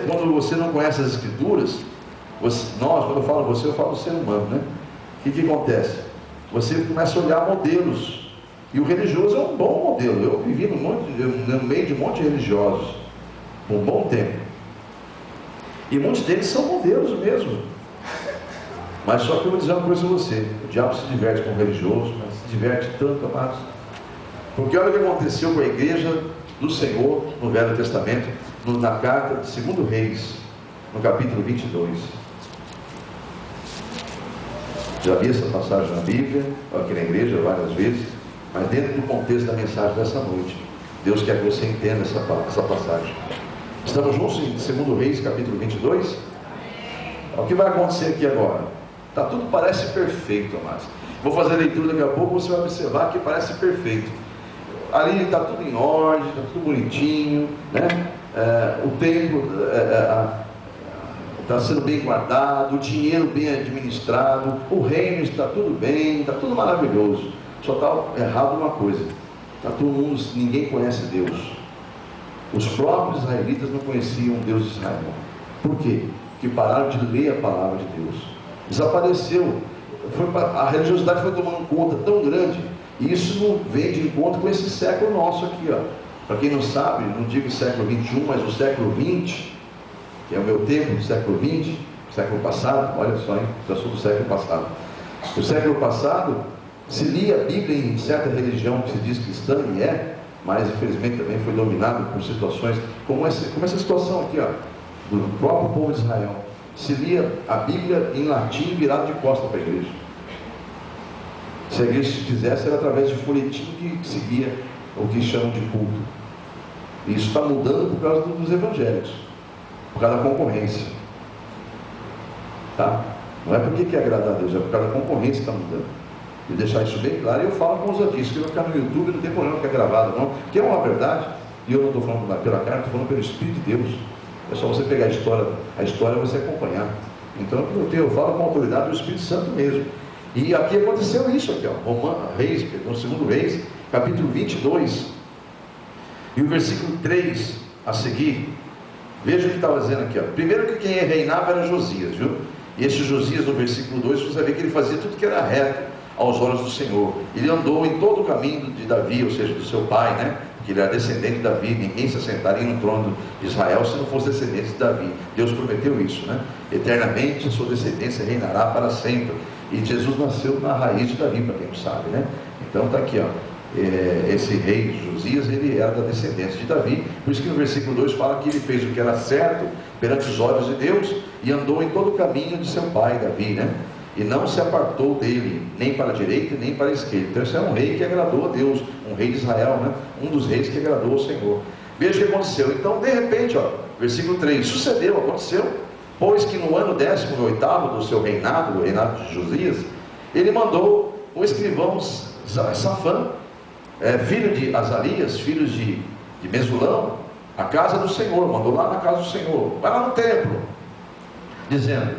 Quando você não conhece as Escrituras, quando eu falo você, eu falo do ser humano, né? O que acontece? Você começa a olhar modelos, e o religioso é um bom modelo. Eu vivi no meio de um monte de religiosos por um bom tempo, e muitos deles são modelos mesmo. Mas só que eu vou dizer uma coisa a você: o diabo se diverte com o religioso, mas se diverte tanto, amados, porque olha o que aconteceu com a igreja do Senhor no Velho Testamento, na carta de 2 Reis, no capítulo 22. Já vi essa passagem na Bíblia, aqui na igreja várias vezes, mas dentro do contexto da mensagem dessa noite, Deus quer que você entenda essa passagem. Estamos juntos em 2 Reis, capítulo 22? O que vai acontecer aqui agora? Tudo parece perfeito, amados. Vou fazer a leitura daqui a pouco, você vai observar que parece perfeito. Ali está tudo em ordem, está tudo bonitinho, né? O templo está sendo bem guardado, o dinheiro bem administrado, o reino está tudo bem, está tudo maravilhoso. Só está errado uma coisa: ninguém conhece Deus. Os próprios israelitas não conheciam o Deus de Israel. Por quê? Porque pararam de ler a palavra de Deus. Desapareceu. A religiosidade foi tomando conta tão grande, e isso não vem de encontro com esse século nosso aqui, ó. Para quem não sabe, não digo século 21, mas o século 20, que é o meu tempo, do século 20, século passado. Olha só, hein? Já sou do século passado. No século passado, se lia a Bíblia em certa religião que se diz cristã, e mas infelizmente também foi dominado por situações como essa situação aqui, ó, do próprio povo de Israel. Se lia a Bíblia em latim virado de costas para a igreja. Se a igreja se fizesse, era através de folhetim que seguia o que chamam de culto. E isso está mudando por causa dos evangélicos, por causa da concorrência, tá? Não é porque quer agradar a Deus, é por causa da concorrência que está mudando. E deixar isso bem claro. E eu falo com os aqui, se vai ficar no YouTube, não tem problema ficar gravado não, que é uma verdade. E eu não estou falando pela carne, estou falando pelo Espírito de Deus. É só você pegar a história você acompanhar. Então eu falo com a autoridade do Espírito Santo mesmo. E aqui aconteceu isso aqui, ó, 2 Reis, capítulo 22, e o versículo 3 a seguir. Veja o que estava dizendo aqui, ó. Primeiro que quem reinava era Josias, viu? E esse Josias, no versículo 2, você vai ver que ele fazia tudo que era reto aos olhos do Senhor. Ele andou em todo o caminho de Davi, ou seja, do seu pai, né? Que ele era descendente de Davi. Ninguém se assentaria no trono de Israel se não fosse descendente de Davi. Deus prometeu isso, né? Eternamente a sua descendência reinará para sempre. E Jesus nasceu na raiz de Davi, para quem não sabe, né? Então está aqui, ó. esse rei Josias, ele era da descendência de Davi. Por isso que no versículo 2 fala que ele fez o que era certo perante os olhos de Deus e andou em todo o caminho de seu pai Davi, né? E não se apartou dele, nem para a direita nem para a esquerda. Então esse é um rei que agradou a Deus, um rei de Israel, né? Um dos reis que agradou ao Senhor. Veja o que aconteceu. Então, de repente, versículo 3, aconteceu, pois que no ano 18º do seu reinado, o reinado de Josias, ele mandou o escrivão Safã, filho de Azarias, filho de Mesulão, a casa do Senhor, mandou lá na casa do Senhor, vai lá no templo, dizendo: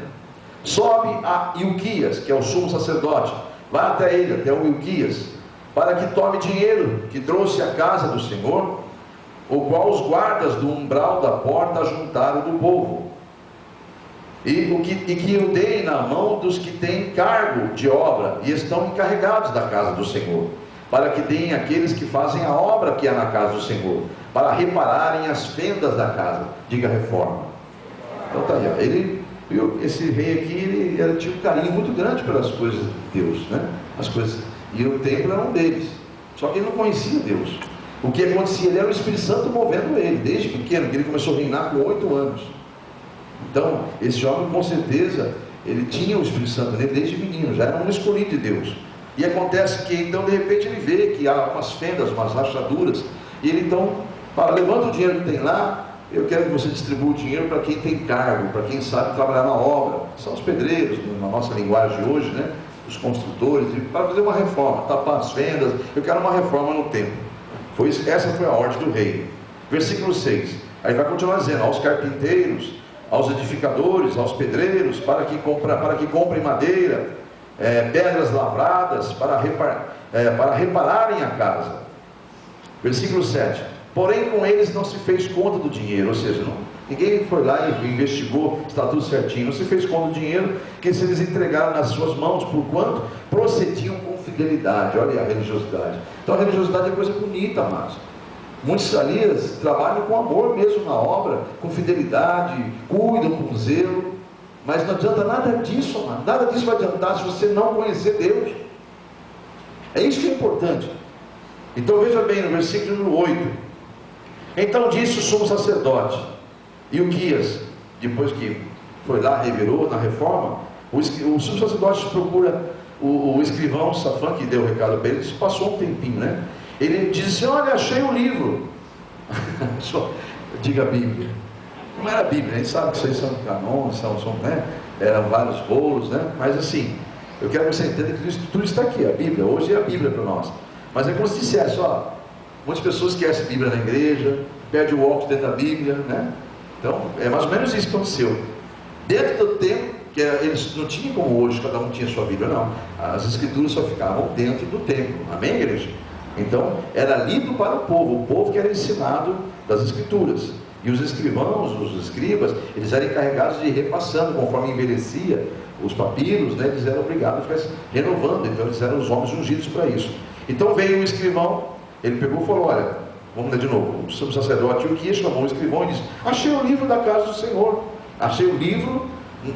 sobe a Ilquias, que é o sumo sacerdote, vai até ele, até o Ilquias, para que tome dinheiro que trouxe à casa do Senhor, o qual os guardas do umbral da porta ajuntaram do povo, e que o deem na mão dos que têm cargo de obra e estão encarregados da casa do Senhor, para que deem àqueles que fazem a obra que há na casa do Senhor, para repararem as fendas da casa. Diga reforma. Então tá aí, esse rei aqui, ele tinha um carinho muito grande pelas coisas de Deus, né? As coisas, e o templo era um deles, só que ele não conhecia Deus. O que acontecia? Ele era o Espírito Santo movendo ele, desde pequeno, que ele começou a reinar com 8 anos. Então, esse homem, com certeza, ele tinha o Espírito Santo nele desde menino, já era um escolhido de Deus. E acontece que, então, de repente, ele vê que há umas fendas, umas rachaduras, e ele, então, levanta o dinheiro que tem lá, eu quero que você distribua o dinheiro para quem tem cargo, para quem sabe trabalhar na obra, são os pedreiros, na nossa linguagem de hoje, né? Os construtores, para fazer uma reforma, tapar as fendas, eu quero uma reforma no templo. Essa foi a ordem do rei. Versículo 6, aí vai continuar dizendo: aos carpinteiros, aos edificadores, aos pedreiros, para que comprem madeira, pedras lavradas, para repararem a casa. Versículo 7, porém com eles não se fez conta do dinheiro, ou seja, ninguém foi lá e investigou, está tudo certinho, não se fez conta do dinheiro que se eles entregaram nas suas mãos, por quanto procediam com fidelidade. Olha a religiosidade. Então a religiosidade é coisa bonita, amados. Muitos ali trabalham com amor mesmo na obra, com fidelidade, cuidam com zelo, mas não adianta nada disso, amado. Nada disso vai adiantar se você não conhecer Deus. É isso que é importante. Então veja bem, no versículo 8, então disse o sumo sacerdote Ilquias, depois que foi lá, revirou na reforma, o sumo sacerdote procura o escrivão Safã, que deu o recado para ele, disse, passou um tempinho, né? Ele disse: olha, achei o livro. Diga a Bíblia. Não era a Bíblia, a gente sabe que isso aí são canons, né? Eram vários rolos, né? Mas assim, eu quero que você entenda que isso tudo está aqui, a Bíblia. Hoje é a Bíblia para nós. Mas é como se dissesse, muitas pessoas esquecem a Bíblia na igreja, perdem o óculos dentro da Bíblia, né? Então, é mais ou menos isso que aconteceu. Dentro do tempo, que eles não tinham como hoje, cada um tinha sua Bíblia, não. As escrituras só ficavam dentro do templo. Amém, igreja? Então, era lido para o povo que era ensinado das escrituras. E os escrivãos, os escribas, eles eram encarregados de ir repassando, conforme envelhecia os papiros, né, eles eram obrigados a ficar renovando. Então, eles eram os homens ungidos para isso. Então, veio o escrivão, ele pegou e falou: olha, vamos ler de novo. O sumo sacerdote Ilquias chamou o escrivão e disse: achei o livro da casa do Senhor, achei o livro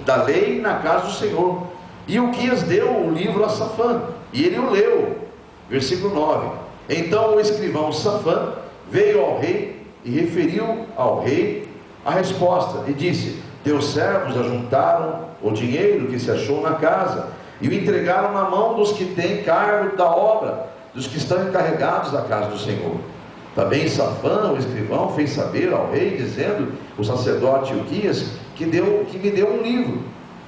da lei na casa do Senhor. E Ilquias deu o livro a Safã, e ele o leu. Versículo 9. Então o escrivão Safã veio ao rei e referiu ao rei a resposta, e disse: teus servos ajuntaram o dinheiro que se achou na casa, e o entregaram na mão dos que têm cargo da obra, dos que estão encarregados da casa do Senhor. Também Safã, o escrivão, fez saber ao rei, dizendo: o sacerdote Ilquias, que me deu um livro.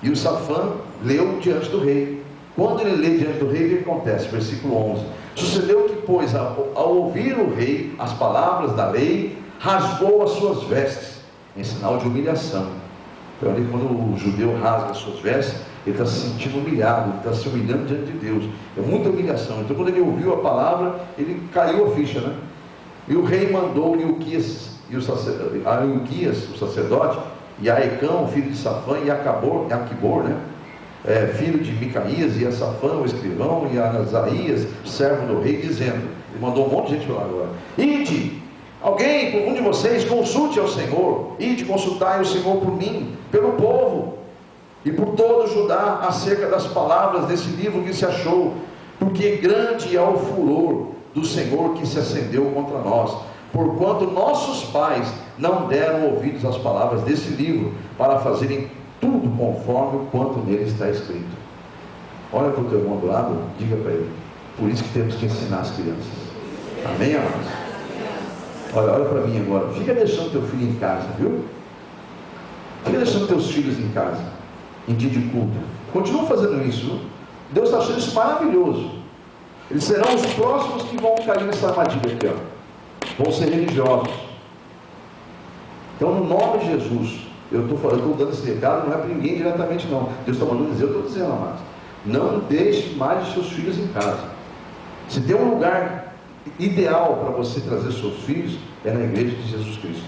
E o Safã leu diante do rei. Quando ele lê diante do rei, o que acontece? Versículo 11. Sucedeu que, pois, ao ouvir o rei as palavras da lei, rasgou as suas vestes, em sinal de humilhação. Então, ali, quando o judeu rasga as suas vestes, ele está se sentindo humilhado, ele está se humilhando diante de Deus. É muita humilhação. Então, quando ele ouviu a palavra, ele caiu a ficha, né? E o rei mandou Ilquias, o sacerdote, e Aecão, filho de Safã, e Aquibor, né? Filho de Micaías, e a Safã, o escrivão, e a Azarias, servo do rei, dizendo, ele mandou um monte de gente lá agora: ide, alguém, por um de vocês, consulte ao Senhor, ide, consultai o Senhor por mim, pelo povo, e por todo Judá, acerca das palavras desse livro que se achou, porque grande é o furor do Senhor que se acendeu contra nós, porquanto nossos pais não deram ouvidos às palavras desse livro, para fazerem tudo conforme o quanto nele está escrito. Olha para o teu irmão do lado, diga para ele: por isso que temos que ensinar as crianças. Amém, amados? Olha para mim agora. Fica deixando teu filho em casa, viu? Fica deixando teus filhos em casa, em dia de culto. Continua fazendo isso, viu? Deus está achando isso maravilhoso. Eles serão os próximos que vão cair nessa armadilha aqui, ó. Vão ser religiosos. Então, no nome de Jesus, eu estou dando esse recado, não é para ninguém diretamente não. Deus está mandando dizer, eu estou dizendo, amados. Não deixe mais os seus filhos em casa. Se tem um lugar ideal para você trazer seus filhos, é na igreja de Jesus Cristo.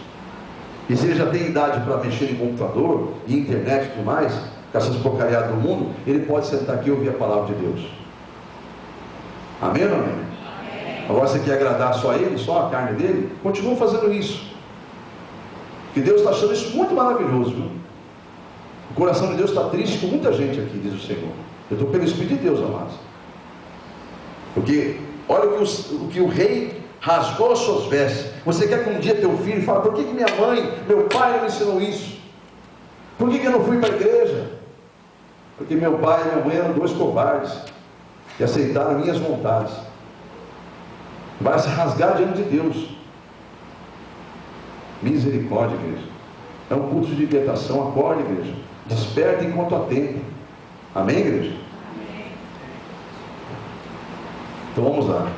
E se ele já tem idade para mexer em computador e internet e tudo mais, com essas porcariadas do mundo, ele pode sentar aqui e ouvir a palavra de Deus. Amém ou não amém? Agora você quer agradar só ele, só a carne dele? Continua fazendo isso. Porque Deus está achando isso muito maravilhoso, viu? O coração de Deus está triste com muita gente aqui, diz o Senhor. Eu estou pelo Espírito de Deus, amados. Porque olha o que o rei rasgou as suas vestes. Você quer que um dia teu filho fale: por que minha mãe, meu pai não me ensinou isso? Por que eu não fui para a igreja? Porque meu pai e minha mãe eram dois covardes que aceitaram minhas vontades. Vai se rasgar diante de Deus. Misericórdia, igreja. É um culto de libertação. Acorde, igreja. Desperta enquanto há tempo. Amém, igreja? Amém. Então vamos lá.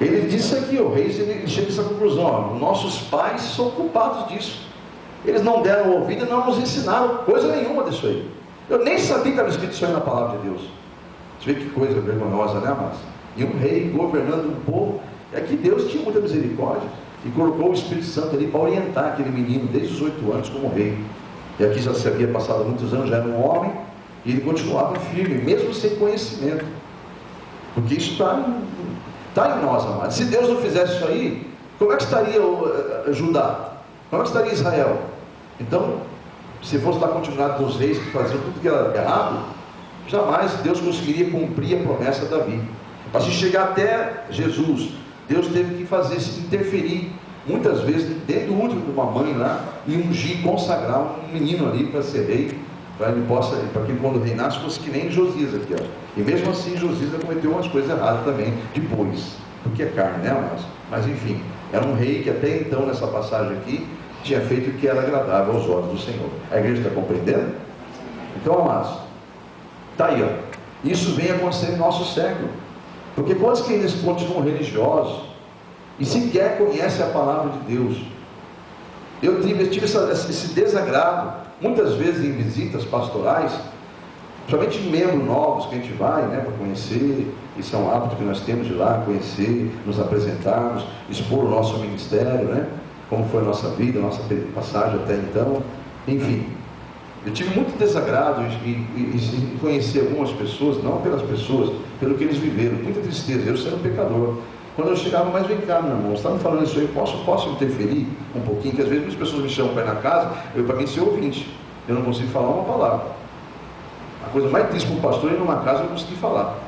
Ele disse aqui, o rei, ele chega a essa conclusão: ó, nossos pais são culpados disso. Eles não deram ouvido e não nos ensinaram coisa nenhuma disso aí. Eu nem sabia que era escrito isso aí na palavra de Deus. Você vê que coisa vergonhosa, né, amados? E um rei governando um povo. É que Deus tinha muita misericórdia e colocou o Espírito Santo ali para orientar aquele menino desde os 8 anos como rei. E aqui já se havia passado muitos anos, já era um homem, e ele continuava firme, mesmo sem conhecimento. Porque isso está em nós, amados. Se Deus não fizesse isso aí, como é que estaria Judá? Como é que estaria Israel? Então, se fosse dar continuidade dos reis que faziam tudo que era errado, jamais Deus conseguiria cumprir a promessa de Davi. Para se chegar até Jesus, Deus teve que interferir, muitas vezes, dentro do útero de uma mãe lá, e ungir, consagrar um menino ali para ser rei, para que ele, quando reinasse, fosse que nem Josias aqui, ó. E mesmo assim, Josias cometeu umas coisas erradas também, depois, porque é carne, né, mas enfim, era um rei que até então, nessa passagem aqui, tinha feito o que era agradável aos olhos do Senhor. A igreja está compreendendo? Então, amados, está aí, ó. Isso vem acontecendo em nosso século. Porque quantos que ainda continuam religiosos e sequer conhecem a palavra de Deus? Eu tive esse desagrado, muitas vezes em visitas pastorais, principalmente membros novos que a gente vai, né, para conhecer. Isso é um hábito que nós temos de ir lá conhecer, nos apresentarmos, expor o nosso ministério, né? Como foi a nossa vida, a nossa passagem até então. Enfim, eu tive muito desagrado em conhecer algumas pessoas, não pelas pessoas, pelo que eles viveram, muita tristeza, eu sendo pecador. Quando eu chegava, mas vem cá, meu irmão, você está me falando isso aí, posso interferir um pouquinho? Que às vezes as pessoas me chamam para ir na casa, para mim ser ouvinte, eu não consigo falar uma palavra. A coisa mais triste para um pastor é ir numa casa e não conseguir falar.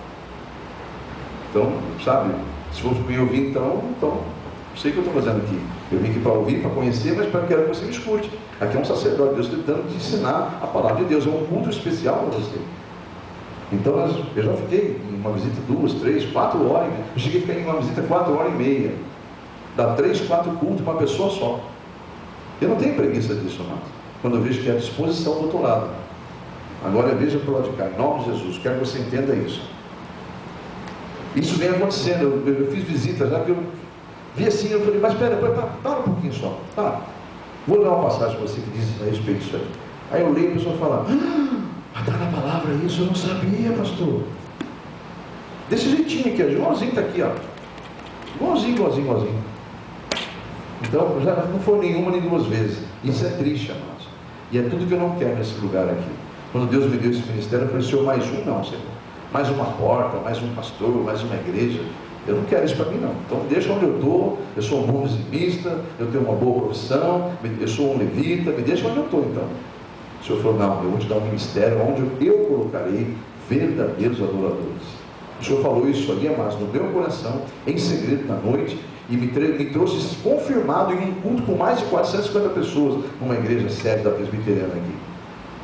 Então, sabe, se for para me ouvir, então sei o que eu estou fazendo aqui. Eu vim aqui para ouvir, para conhecer, mas para que você me escute. Aqui é um sacerdote, Deus tentando te ensinar a palavra de Deus, é um culto especial para você. Então, eu já fiquei em uma visita 2, 3, 4 horas, eu cheguei a ficar em uma visita 4 horas e meia. Dá 3, 4 cultos para uma pessoa só. Eu não tenho preguiça disso, amado. Quando eu vejo que é a disposição do outro lado. Agora veja para o lado de cá, em nome de Jesus, quero que você entenda isso. Isso vem acontecendo, eu fiz visitas já, porque eu vi assim, eu falei, mas espera, para um pouquinho só, para. Vou ler uma passagem para você que diz a respeito disso aí. Aí eu leio e a pessoa fala, está na palavra isso, eu não sabia, pastor. Desse jeitinho aqui, ó, igualzinho está aqui, ó. Igualzinho. Então, já não foi nenhuma nem 2 vezes. Isso é triste, amados. E é tudo que eu não quero nesse lugar aqui. Quando Deus me deu esse ministério, eu falei, Senhor, mais um não, Senhor. Mais uma porta, mais um pastor, mais uma igreja. Eu não quero isso para mim, não. Então deixa onde eu estou. Eu sou um bom dizimista, eu tenho uma boa profissão, eu sou um levita, me deixa onde eu estou, então. O Senhor falou, não, eu vou te dar um ministério onde eu colocarei verdadeiros adoradores. O Senhor falou isso ali, amados, no meu coração, em segredo na noite, e me trouxe isso confirmado em um culto com mais de 450 pessoas, numa igreja sede da Presbiteriana aqui.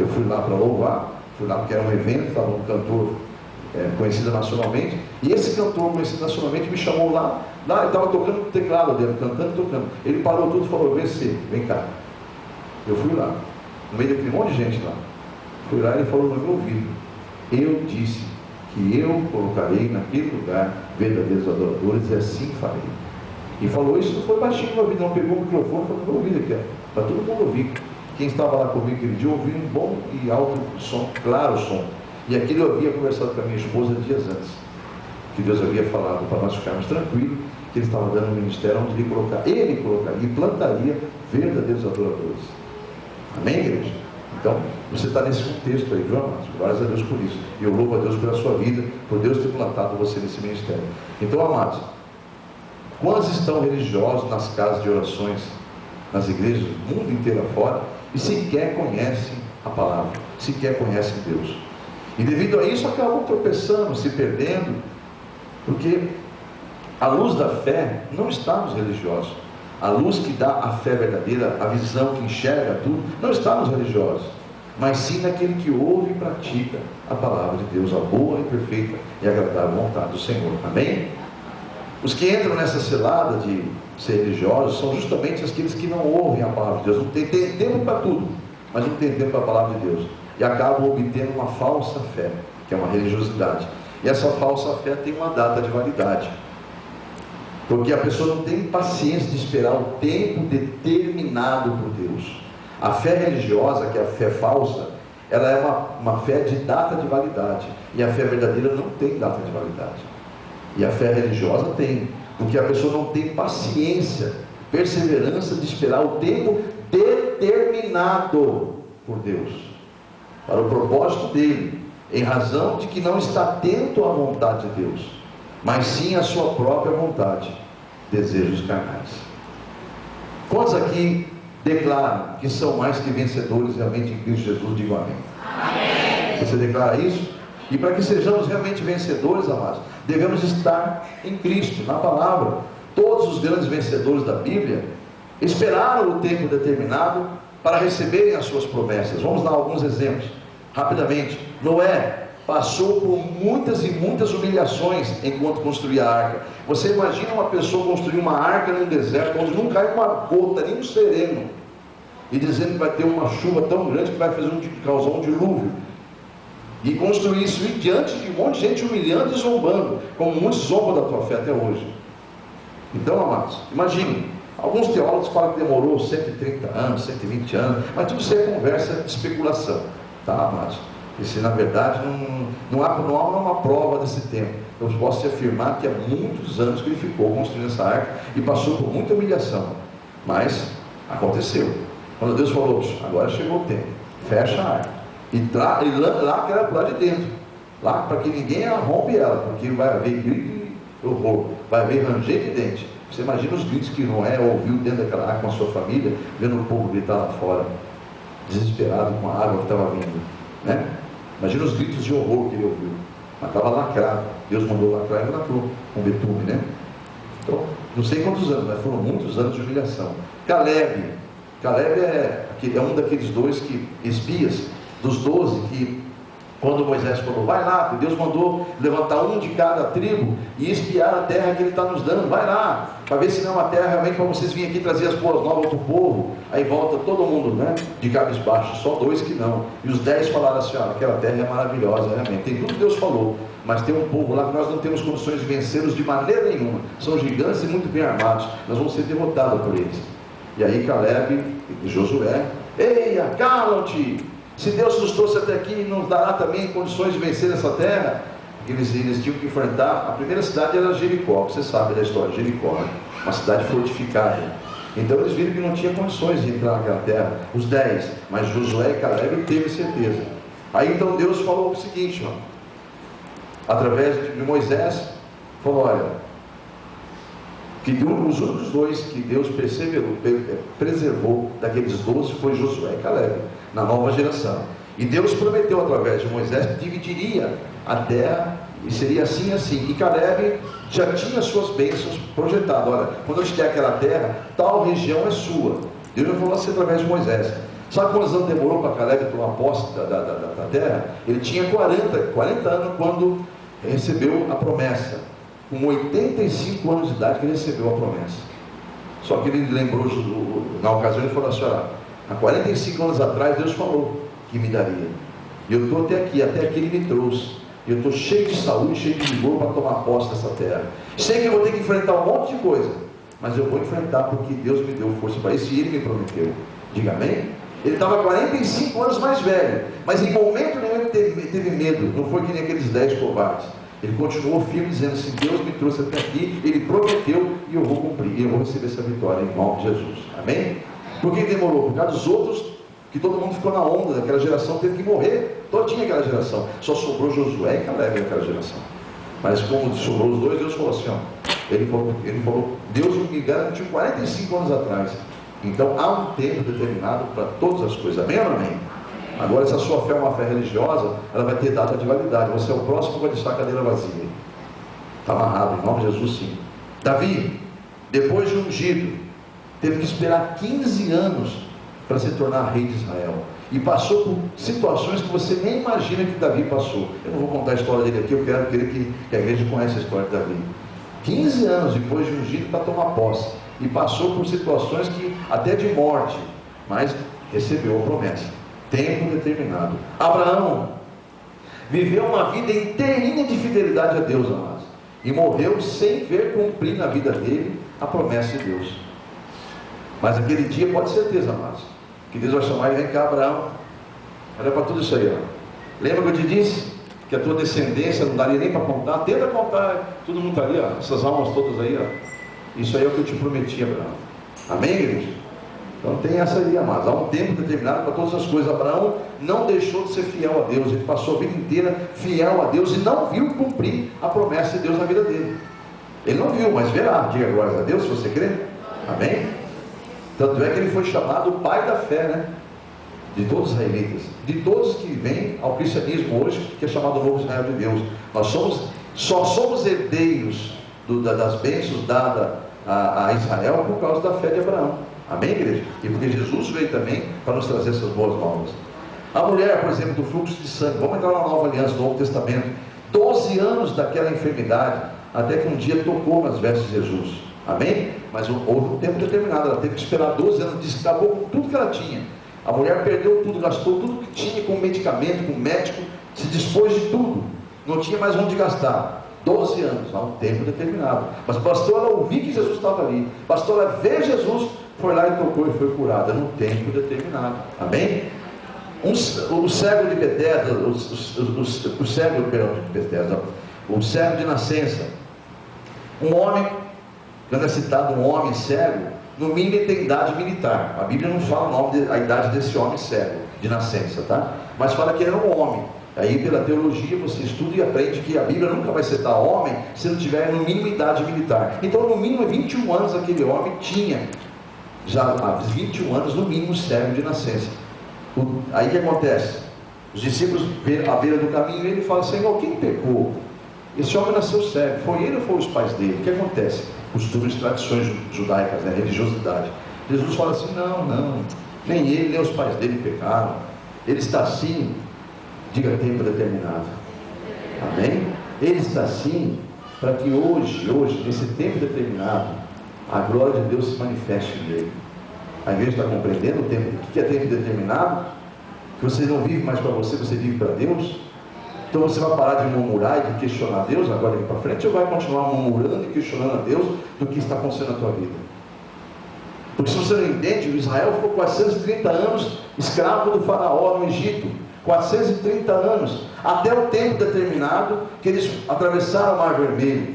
Eu fui lá para louvar, fui lá porque era um evento, estava um cantor conhecido nacionalmente, e esse cantor conhecido nacionalmente me chamou lá ele estava tocando o teclado dele, cantando e tocando. Ele parou tudo e falou: vem cá. Eu fui lá, no meio daquele monte de gente lá. Fui lá e ele falou no meu ouvido: eu disse que eu colocarei naquele lugar verdadeiros adoradores, e assim farei. E falou isso, não foi baixinho no meu ouvido, não, pegou o microfone e falou no meu ouvido aqui, para todo mundo ouvir. Quem estava lá comigo aquele dia ouviu um bom e alto som, claro som. E aquilo eu havia conversado com a minha esposa dias antes, que Deus havia falado para nós ficarmos tranquilos, que Ele estava dando um ministério onde Ele colocaria e plantaria verdadeiros adoradores. Amém, igreja? Então, você está nesse contexto aí, viu, amados? Glórias a Deus por isso. E eu louvo a Deus pela sua vida, por Deus ter plantado você nesse ministério. Então, amados, quantos estão religiosos nas casas de orações, nas igrejas do mundo inteiro afora, e sequer conhecem a palavra, sequer conhecem Deus? E devido a isso acabam tropeçando, se perdendo, porque a luz da fé não está nos religiosos. A luz que dá a fé verdadeira, a visão que enxerga tudo, não está nos religiosos, mas sim naquele que ouve e pratica a palavra de Deus, a boa e perfeita e agradável vontade do Senhor. Amém? Os que entram nessa cilada de ser religiosos são justamente aqueles que não ouvem a palavra de Deus, não tem tempo para tudo, mas não tem tempo para a palavra de Deus, e acabam obtendo uma falsa fé, que é uma religiosidade. E essa falsa fé tem uma data de validade, porque a pessoa não tem paciência de esperar o tempo determinado por Deus. A fé religiosa, que é a fé falsa, ela é uma fé de data de validade, e a fé verdadeira não tem data de validade. E a fé religiosa tem, porque a pessoa não tem paciência, perseverança de esperar o tempo determinado por Deus, para o propósito dele, em razão de que não está atento à vontade de Deus, mas sim à sua própria vontade, desejos carnais. Quantos aqui declaram que são mais que vencedores realmente em Cristo Jesus? Digo amém. Amém. Você declara isso? E para que sejamos realmente vencedores, amados, devemos estar em Cristo, na palavra. Todos os grandes vencedores da Bíblia esperaram o tempo determinado para receberem as suas promessas. Vamos dar alguns exemplos, rapidamente. Noé passou por muitas e muitas humilhações enquanto construía a arca. Você imagina uma pessoa construir uma arca num deserto, onde não cai uma gota, nem um sereno, e dizendo que vai ter uma chuva tão grande que vai causar um dilúvio, e construir isso diante de um monte de gente humilhando e zombando, como muitos zombam da tua fé até hoje. Então, amados, imagine, alguns teólogos falam que demorou 130 anos, 120 anos, mas tudo isso é conversa de especulação, tá, amados? Isso, na verdade, não há uma prova desse tempo. Eu posso te afirmar que há muitos anos que ele ficou construindo essa arca e passou por muita humilhação, mas aconteceu. Quando Deus falou: agora chegou o tempo, fecha a arca, e lá que era para lá de dentro, lá para que ninguém rompe ela, porque vai haver grito e horror, vai haver ranger de dente. Você imagina os gritos que Noé ouviu dentro daquela arca com a sua família, vendo o povo gritar lá fora, desesperado com a água que estava vindo, né? Imagina os gritos de horror que ele ouviu, mas estava lacrado. Deus mandou lacrar e lacrou com betume, né? Então, não sei quantos anos, mas foram muitos anos de humilhação. Caleb é um daqueles espias dos 12, que quando Moisés falou: vai lá, Deus mandou levantar um de cada tribo e espiar a terra que Ele está nos dando, vai lá, para ver se não é uma terra realmente para vocês virem aqui trazer as boas novas para o povo. Aí volta todo mundo, né, de cabisbaixo, só 2 que não, e os 10 falaram assim: olha, aquela terra é maravilhosa, realmente, tem tudo que Deus falou, mas tem um povo lá que nós não temos condições de vencê-los de maneira nenhuma, são gigantes e muito bem armados, nós vamos ser derrotados por eles. E aí Caleb e Josué: ei, calam-te, se Deus nos trouxe até aqui, nos dará também condições de vencer essa terra. Eles tinham que enfrentar. A primeira cidade era Jericó, você sabe da história de Jericó, né? Uma cidade fortificada. Então eles viram que não tinha condições de entrar naquela terra, os 10, mas Josué e Caleb teve certeza. Aí então Deus falou o seguinte, através de Moisés, falou: olha, que os únicos 2 que Deus preservou daqueles 12 foi Josué e Caleb, na nova geração. E Deus prometeu através de Moisés que dividiria a terra e seria assim, assim. E Caleb já tinha suas bênçãos projetadas. Olha, quando eu te der aquela terra, tal região é sua. Deus já falou assim através de Moisés. Sabe quantos anos demorou para Caleb tomar posse da terra? Ele tinha 40 anos quando recebeu a promessa. Com 85 anos de idade que ele recebeu a promessa. Só que ele lembrou, na ocasião ele falou assim: olha, há 45 anos atrás Deus falou que me daria. E eu estou até aqui ele me trouxe. E eu estou cheio de saúde, cheio de vigor para tomar posse dessa terra. Sei que eu vou ter que enfrentar um monte de coisa, mas eu vou enfrentar porque Deus me deu força para isso e Ele me prometeu. Diga amém? Ele estava 45 anos mais velho, mas em momento nenhum ele teve medo. Não foi que nem aqueles 10 covardes. Ele continuou firme, dizendo assim: Deus me trouxe até aqui, Ele prometeu e eu vou cumprir, e eu vou receber essa vitória em nome de Jesus. Amém? Por que demorou? Por causa dos outros, que todo mundo ficou na onda, daquela geração teve que morrer, todinha aquela geração. Só sobrou Josué e Caleb naquela geração. Mas como sobrou os dois, Deus falou assim: ó, ele falou, Deus me garantiu 45 anos atrás. Então há um tempo determinado para todas as coisas. Amém ou não amém? Agora, se a sua fé é uma fé religiosa, ela vai ter data de validade. Você é o próximo que vai deixar a cadeira vazia. Está amarrado, em nome de Jesus, sim. Davi, depois de ungido, teve que esperar 15 anos para se tornar rei de Israel. E passou por situações que você nem imagina que Davi passou. Eu não vou contar a história dele aqui, eu quero que a igreja conheça a história de Davi. 15 anos depois de ungido para tomar posse. E passou por situações que até de morte, mas recebeu a promessa. Tempo determinado. Abraão viveu uma vida inteirinha de fidelidade a Deus, amados, e morreu sem ver cumprir na vida dele a promessa de Deus. Mas aquele dia, pode ter certeza, amados, que Deus vai chamar e vem cá, Abraão, olha para tudo isso aí, ó. Lembra que eu te disse que a tua descendência não daria nem para contar? Tenta contar, todo mundo está ali, ó, essas almas todas aí, ó. Isso aí é o que eu te prometi, Abraão. Amém, igreja? Então tem essa aí, amados. Há um tempo determinado para todas as coisas. Abraão não deixou de ser fiel a Deus. Ele passou a vida inteira fiel a Deus e não viu cumprir a promessa de Deus na vida dele. Ele não viu, mas verá. Diga glória a Deus se você crê. Amém? Tanto é que ele foi chamado o pai da fé, né? De todos os israelitas, de todos que vêm ao cristianismo hoje, que é chamado o novo Israel de Deus. Nós só somos herdeiros das bênçãos dadas a Israel por causa da fé de Abraão. Amém, igreja? E porque Jesus veio também para nos trazer essas boas novas. A mulher, por exemplo, do fluxo de sangue, vamos entrar na nova aliança, no Novo Testamento, 12 anos daquela enfermidade, até que um dia tocou nas vestes de Jesus. Amém? Mas houve um tempo determinado, ela teve que esperar 12 anos, disse que acabou com tudo que ela tinha. A mulher perdeu tudo, gastou tudo que tinha com medicamento, com médico, se dispôs de tudo, não tinha mais onde gastar. 12 anos, há um tempo determinado. Mas bastou ela ouvir que Jesus estava ali, bastou ela ver Jesus, foi lá e tocou e foi curada num tempo determinado. Amém? O cego de Betesda, o cego de nascença, um homem, quando é citado um homem cego, no mínimo ele tem idade militar. A Bíblia não fala o nome, a idade desse homem cego de nascença, tá? Mas fala que ele era um homem. Aí pela teologia você estuda e aprende que a Bíblia nunca vai citar homem se não tiver no mínimo idade militar. Então no mínimo 21 anos aquele homem tinha, já há 21 anos no mínimo, cego de nascença. Aí o que acontece? Os discípulos à beira do caminho, ele fala: Senhor, quem pecou? Esse homem nasceu cego, foi ele ou foram os pais dele? O que acontece? Costumes, tradições judaicas, né? Religiosidade. Jesus fala assim: não, nem ele, nem os pais dele pecaram. Ele está assim, diga tempo determinado. Amém? Ele está assim para que hoje, nesse tempo determinado, a glória de Deus se manifeste nele. A igreja está compreendendo o tempo? O que é tempo determinado? Que você não vive mais para você, você vive para Deus. Então você vai parar de murmurar e de questionar a Deus agora aqui para frente, ou vai continuar murmurando e questionando a Deus do que está acontecendo na tua vida? Porque se você não entende, o Israel ficou 430 anos escravo do faraó no Egito. 430 anos, até o tempo determinado que eles atravessaram o Mar Vermelho,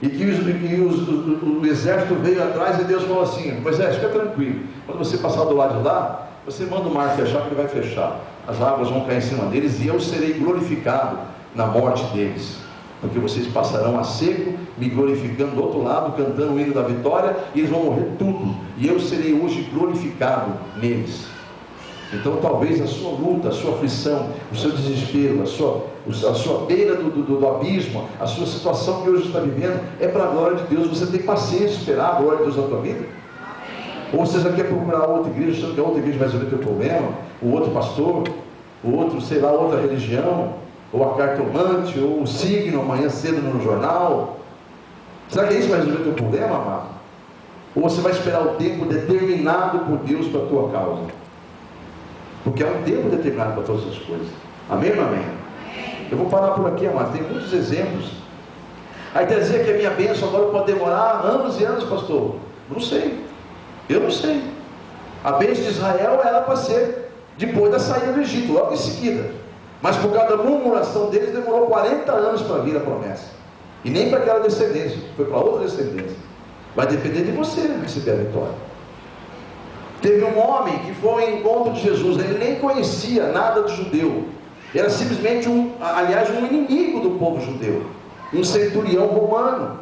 e que o exército veio atrás, e Deus falou assim: Moisés, fica tranquilo, quando você passar do lado de lá, você manda o mar fechar, que ele vai fechar, as águas vão cair em cima deles, e eu serei glorificado na morte deles, porque vocês passarão a seco, me glorificando do outro lado, cantando o hino da vitória, e eles vão morrer tudo, e eu serei hoje glorificado neles. Então talvez a sua luta, a sua aflição, o seu desespero, a sua beira do abismo, a sua situação que hoje está vivendo, é para a glória de Deus. Você tem paciência de esperar a glória de Deus na tua vida? Ou você já quer procurar outra igreja, achando que a outra igreja vai resolver o teu problema, o outro pastor, o outro, sei lá, outra religião, ou a cartomante, ou o signo amanhã cedo no jornal? Será que isso vai resolver o teu problema, amado? Ou você vai esperar o tempo determinado por Deus para a tua causa? Porque é um tempo determinado para todas as coisas. Amém ou não amém? Eu vou parar por aqui, amado. Tem muitos exemplos. Aí quer dizer que a minha bênção agora pode demorar anos e anos, pastor? Não sei. Eu não sei. A bênção de Israel era para ser depois da saída do Egito, logo em seguida. Mas por causa da murmuração deles, demorou 40 anos para vir a promessa. E nem para aquela descendência, foi para outra descendência. Vai depender de você receber a vitória. Teve um homem que foi ao encontro de Jesus, ele nem conhecia nada do judeu, era simplesmente um inimigo do povo judeu, um centurião romano.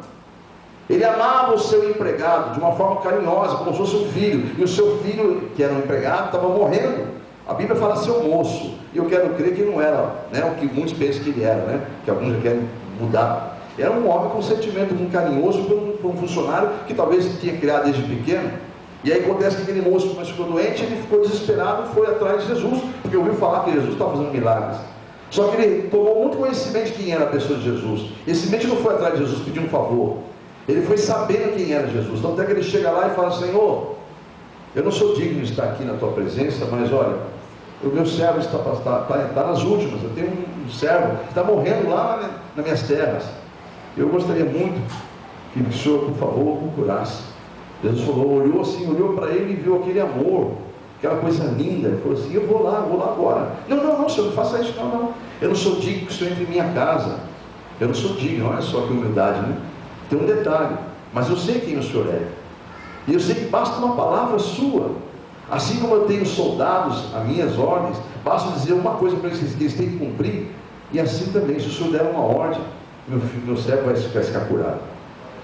Ele amava o seu empregado de uma forma carinhosa, como se fosse um filho, e o seu filho, que era um empregado, estava morrendo. A Bíblia fala seu moço, e eu quero crer que não era, né, o que muitos pensam que ele era, né, que alguns já querem mudar. Era um homem com um sentimento muito carinhoso por um funcionário que talvez tinha criado desde pequeno. E aí acontece que aquele moço ficou doente, ele ficou desesperado e foi atrás de Jesus, porque ouviu falar que Jesus estava fazendo milagres. Só que ele tomou muito conhecimento de quem era a pessoa de Jesus. Esse mente não foi atrás de Jesus pedindo um favor, ele foi sabendo quem era Jesus. Então até que ele chega lá e fala: Senhor, eu não sou digno de estar aqui na tua presença, mas olha, o meu servo está nas últimas, eu tenho um servo que está morrendo lá nas minhas terras. Eu gostaria muito que o Senhor, por favor, o curasse. Jesus falou, olhou assim, olhou para ele e viu aquele amor, aquela coisa linda. Ele falou assim: eu vou lá agora. Não, Senhor, não faça isso, não. Eu não sou digno que o Senhor entre em minha casa. Eu não sou digno. Olha só que humildade, né? Tem um detalhe, mas eu sei quem o Senhor é, e eu sei que basta uma palavra sua. Assim como eu tenho soldados a minhas ordens, basta dizer uma coisa para eles que eles têm que cumprir. E assim também, se o Senhor der uma ordem, meu servo vai ficar curado.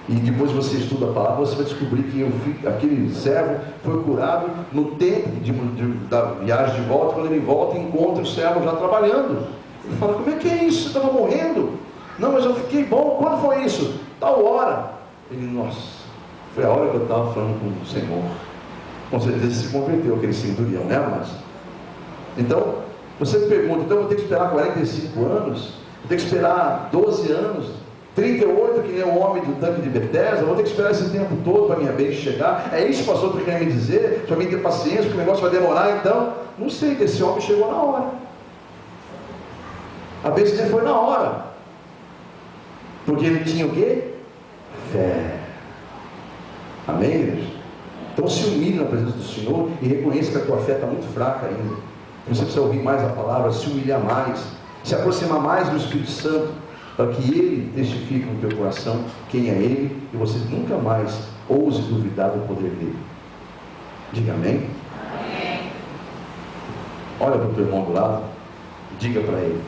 E depois você estuda a palavra, você vai descobrir que aquele servo foi curado no tempo da viagem de volta. Quando ele volta, encontra o servo já trabalhando. Ele fala: como é que é isso? Você estava morrendo? Não, mas eu fiquei bom. Quando foi isso? Tal hora. Ele: nossa, foi a hora que eu estava falando com o Senhor. Com certeza se converteu aquele centurião, né, mas? Então, você me pergunta: então eu vou ter que esperar 45 anos? Vou ter que esperar 12 anos? 38, que nem o homem do tanque de Betesda? Vou ter que esperar esse tempo todo para a minha bênção chegar? É isso, pastor, que quer me dizer? Para mim ter paciência, porque o negócio vai demorar. Então, não sei, que esse homem chegou na hora. A bênção dele foi na hora, porque ele tinha o quê? Fé. Amém, igreja? Então se humilhe na presença do Senhor e reconheça que a tua fé está muito fraca ainda. Você precisa ouvir mais a palavra, se humilhar mais, se aproximar mais do Espírito Santo, para que Ele testifique no teu coração quem é Ele, e você nunca mais ouse duvidar do poder dEle. Diga amém? Amém. Olha para o teu irmão do lado, diga para ele: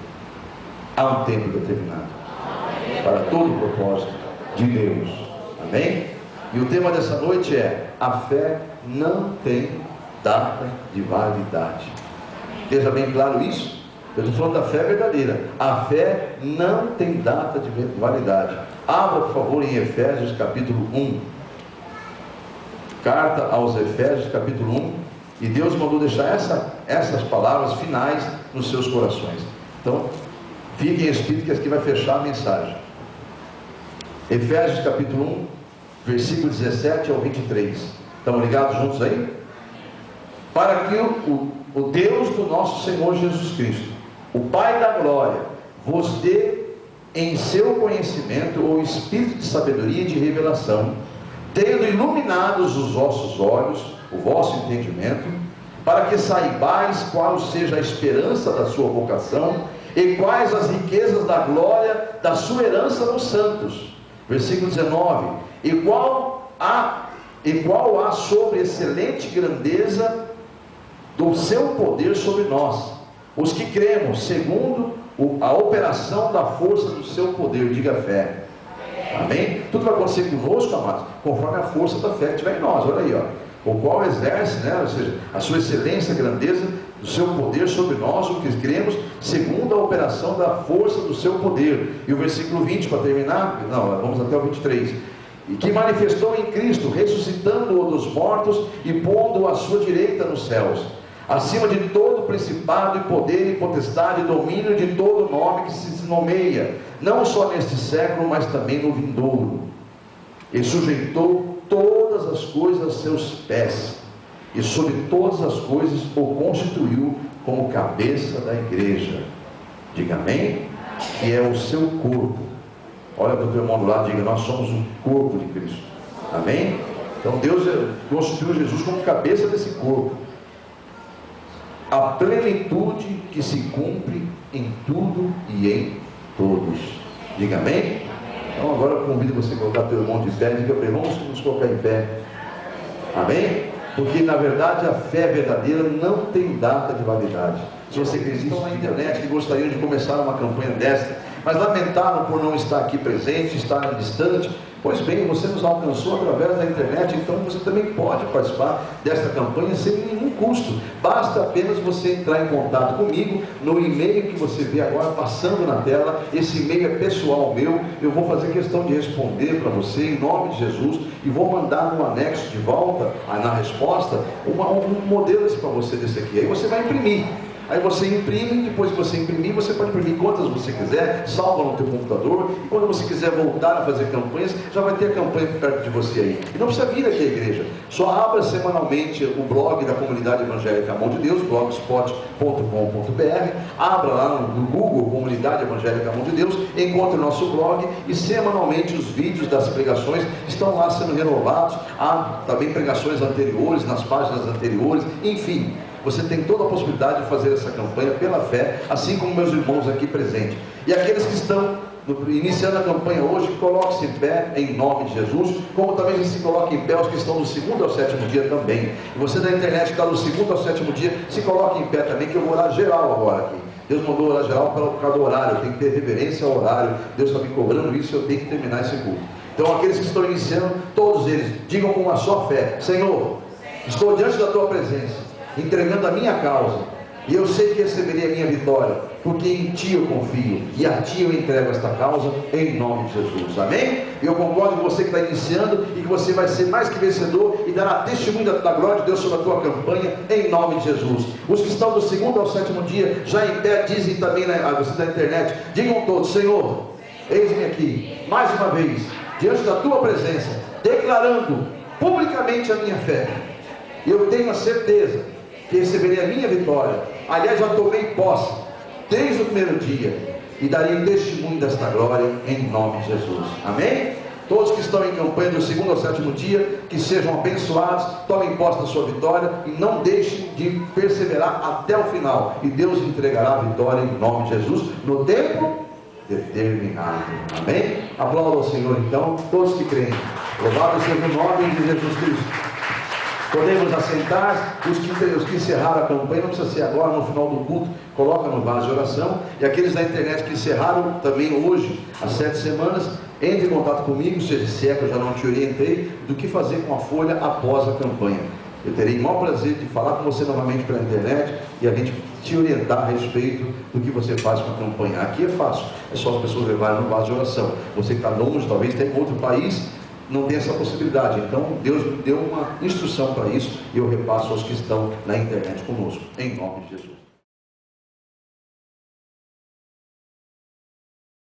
há um tempo determinado para todo o propósito de Deus. Amém? E o tema dessa noite é: a fé não tem data de validade. Esteja bem claro isso? Eu estou falando da fé verdadeira. A fé não tem data de validade. Abra, por favor, em Efésios capítulo 1. Carta aos Efésios capítulo 1. E Deus mandou deixar essas palavras finais nos seus corações. Então, fiquem em espírito, que aqui vai fechar a mensagem. Efésios capítulo 1, versículo 17 ao 23. Estamos ligados juntos aí? Para que o Deus do nosso Senhor Jesus Cristo, o Pai da glória, vos dê em seu conhecimento o espírito de sabedoria e de revelação, tendo iluminados os vossos olhos, o vosso entendimento, para que saibais qual seja a esperança da sua vocação e quais as riquezas da glória da sua herança nos santos. Versículo 19: e qual há sobre excelente grandeza do seu poder sobre nós, os que cremos, segundo a operação da força do seu poder. Diga fé. Amém? Tudo vai acontecer conosco, amados, conforme a força da fé que tiver em nós. Olha aí, ó. O qual exerce, né, ou seja, a sua excelência, grandeza do seu poder sobre nós, o que cremos, segundo a operação da força do seu poder. E o versículo 20, para terminar, não, vamos até o 23. E que manifestou em Cristo, ressuscitando-o dos mortos e pondo-o à sua direita nos céus, acima de todo principado e poder e potestade e domínio, de todo nome que se nomeia, não só neste século, mas também no vindouro. E sujeitou todas as coisas a seus pés, e sobre todas as coisas o constituiu como cabeça da igreja. Diga amém? Que é o seu corpo. Olha para o teu irmão do lado e diga: nós somos o corpo de Cristo. Amém? Então Deus constituiu Jesus como cabeça desse corpo. A plenitude que se cumpre em tudo e em todos. Diga amém? Então agora eu convido você a colocar teu irmão de pé e diga para ele: vamos nos colocar em pé. Amém? Porque na verdade a fé verdadeira não tem data de validade. Se você que existe na internet que gostaria de começar uma campanha desta, mas lamentaram por não estar aqui presente, estar distante, pois bem, você nos alcançou através da internet, então você também pode participar desta campanha sem nenhum custo. Basta apenas você entrar em contato comigo no e-mail que você vê agora passando na tela. Esse e-mail é pessoal meu, eu vou fazer questão de responder para você em nome de Jesus, e vou mandar no anexo de volta, na resposta, um modelo para você desse aqui. Aí você vai imprimir. Aí você imprime, depois que você imprimir, você pode imprimir quantas você quiser, salva no teu computador, e quando você quiser voltar a fazer campanhas, já vai ter a campanha perto de você aí. E não precisa vir aqui à igreja, só abra semanalmente o blog da Comunidade Evangélica Mão de Deus, blogspot.com.br, abra lá no Google, Comunidade Evangélica Mão de Deus, encontre o nosso blog, e semanalmente os vídeos das pregações estão lá sendo renovados. Há também pregações anteriores, nas páginas anteriores, enfim. Você tem toda a possibilidade de fazer essa campanha pela fé, assim como meus irmãos aqui presentes. E aqueles que estão iniciando a campanha hoje, coloque-se em pé em nome de Jesus, como também se coloque em pé os que estão do 2º ao 7º dia também. E você da internet que está do 2º ao 7º dia, se coloque em pé também, que eu vou orar geral agora aqui. Deus mandou orar geral por causa do horário, eu tenho que ter reverência ao horário. Deus está me cobrando isso, eu tenho que terminar esse culto. Então aqueles que estão iniciando, todos eles, digam com a sua fé: Senhor, estou diante da tua presença, entregando a minha causa, e eu sei que receberei a minha vitória, porque em Ti eu confio, e a Ti eu entrego esta causa, em nome de Jesus. Amém? E eu concordo com você que está iniciando, e que você vai ser mais que vencedor, e dará testemunho da glória de Deus sobre a tua campanha, em nome de Jesus. Os que estão do 2º ao 7º dia, já em pé, dizem também, você da internet, digam todos: Senhor, eis-me aqui, mais uma vez, diante da tua presença, declarando publicamente a minha fé. Eu tenho a certeza que receberei a minha vitória. Aliás, já tomei posse desde o primeiro dia, e darei testemunho desta glória em nome de Jesus. Amém? Todos que estão em campanha do 2º ao 7º dia, que sejam abençoados, tomem posse da sua vitória e não deixem de perseverar até o final, e Deus entregará a vitória em nome de Jesus no tempo determinado. Amém? Aplauda ao Senhor então, todos que creem. Louvado seja o nome de Jesus Cristo. Podemos assentar. Os que encerraram a campanha, não precisa ser agora, no final do culto, coloca no vaso de oração. E aqueles da internet que encerraram também hoje, às 7 semanas, entre em contato comigo, se é que eu já não te orientei, do que fazer com a folha após a campanha. Eu terei o maior prazer de falar com você novamente pela internet, e a gente te orientar a respeito do que você faz com a campanha. Aqui é fácil, é só as pessoas levarem no vaso de oração. Você que está longe, talvez tenha em outro país, não tem essa possibilidade. Então Deus me deu uma instrução para isso, e eu repasso aos que estão na internet conosco, em nome de Jesus.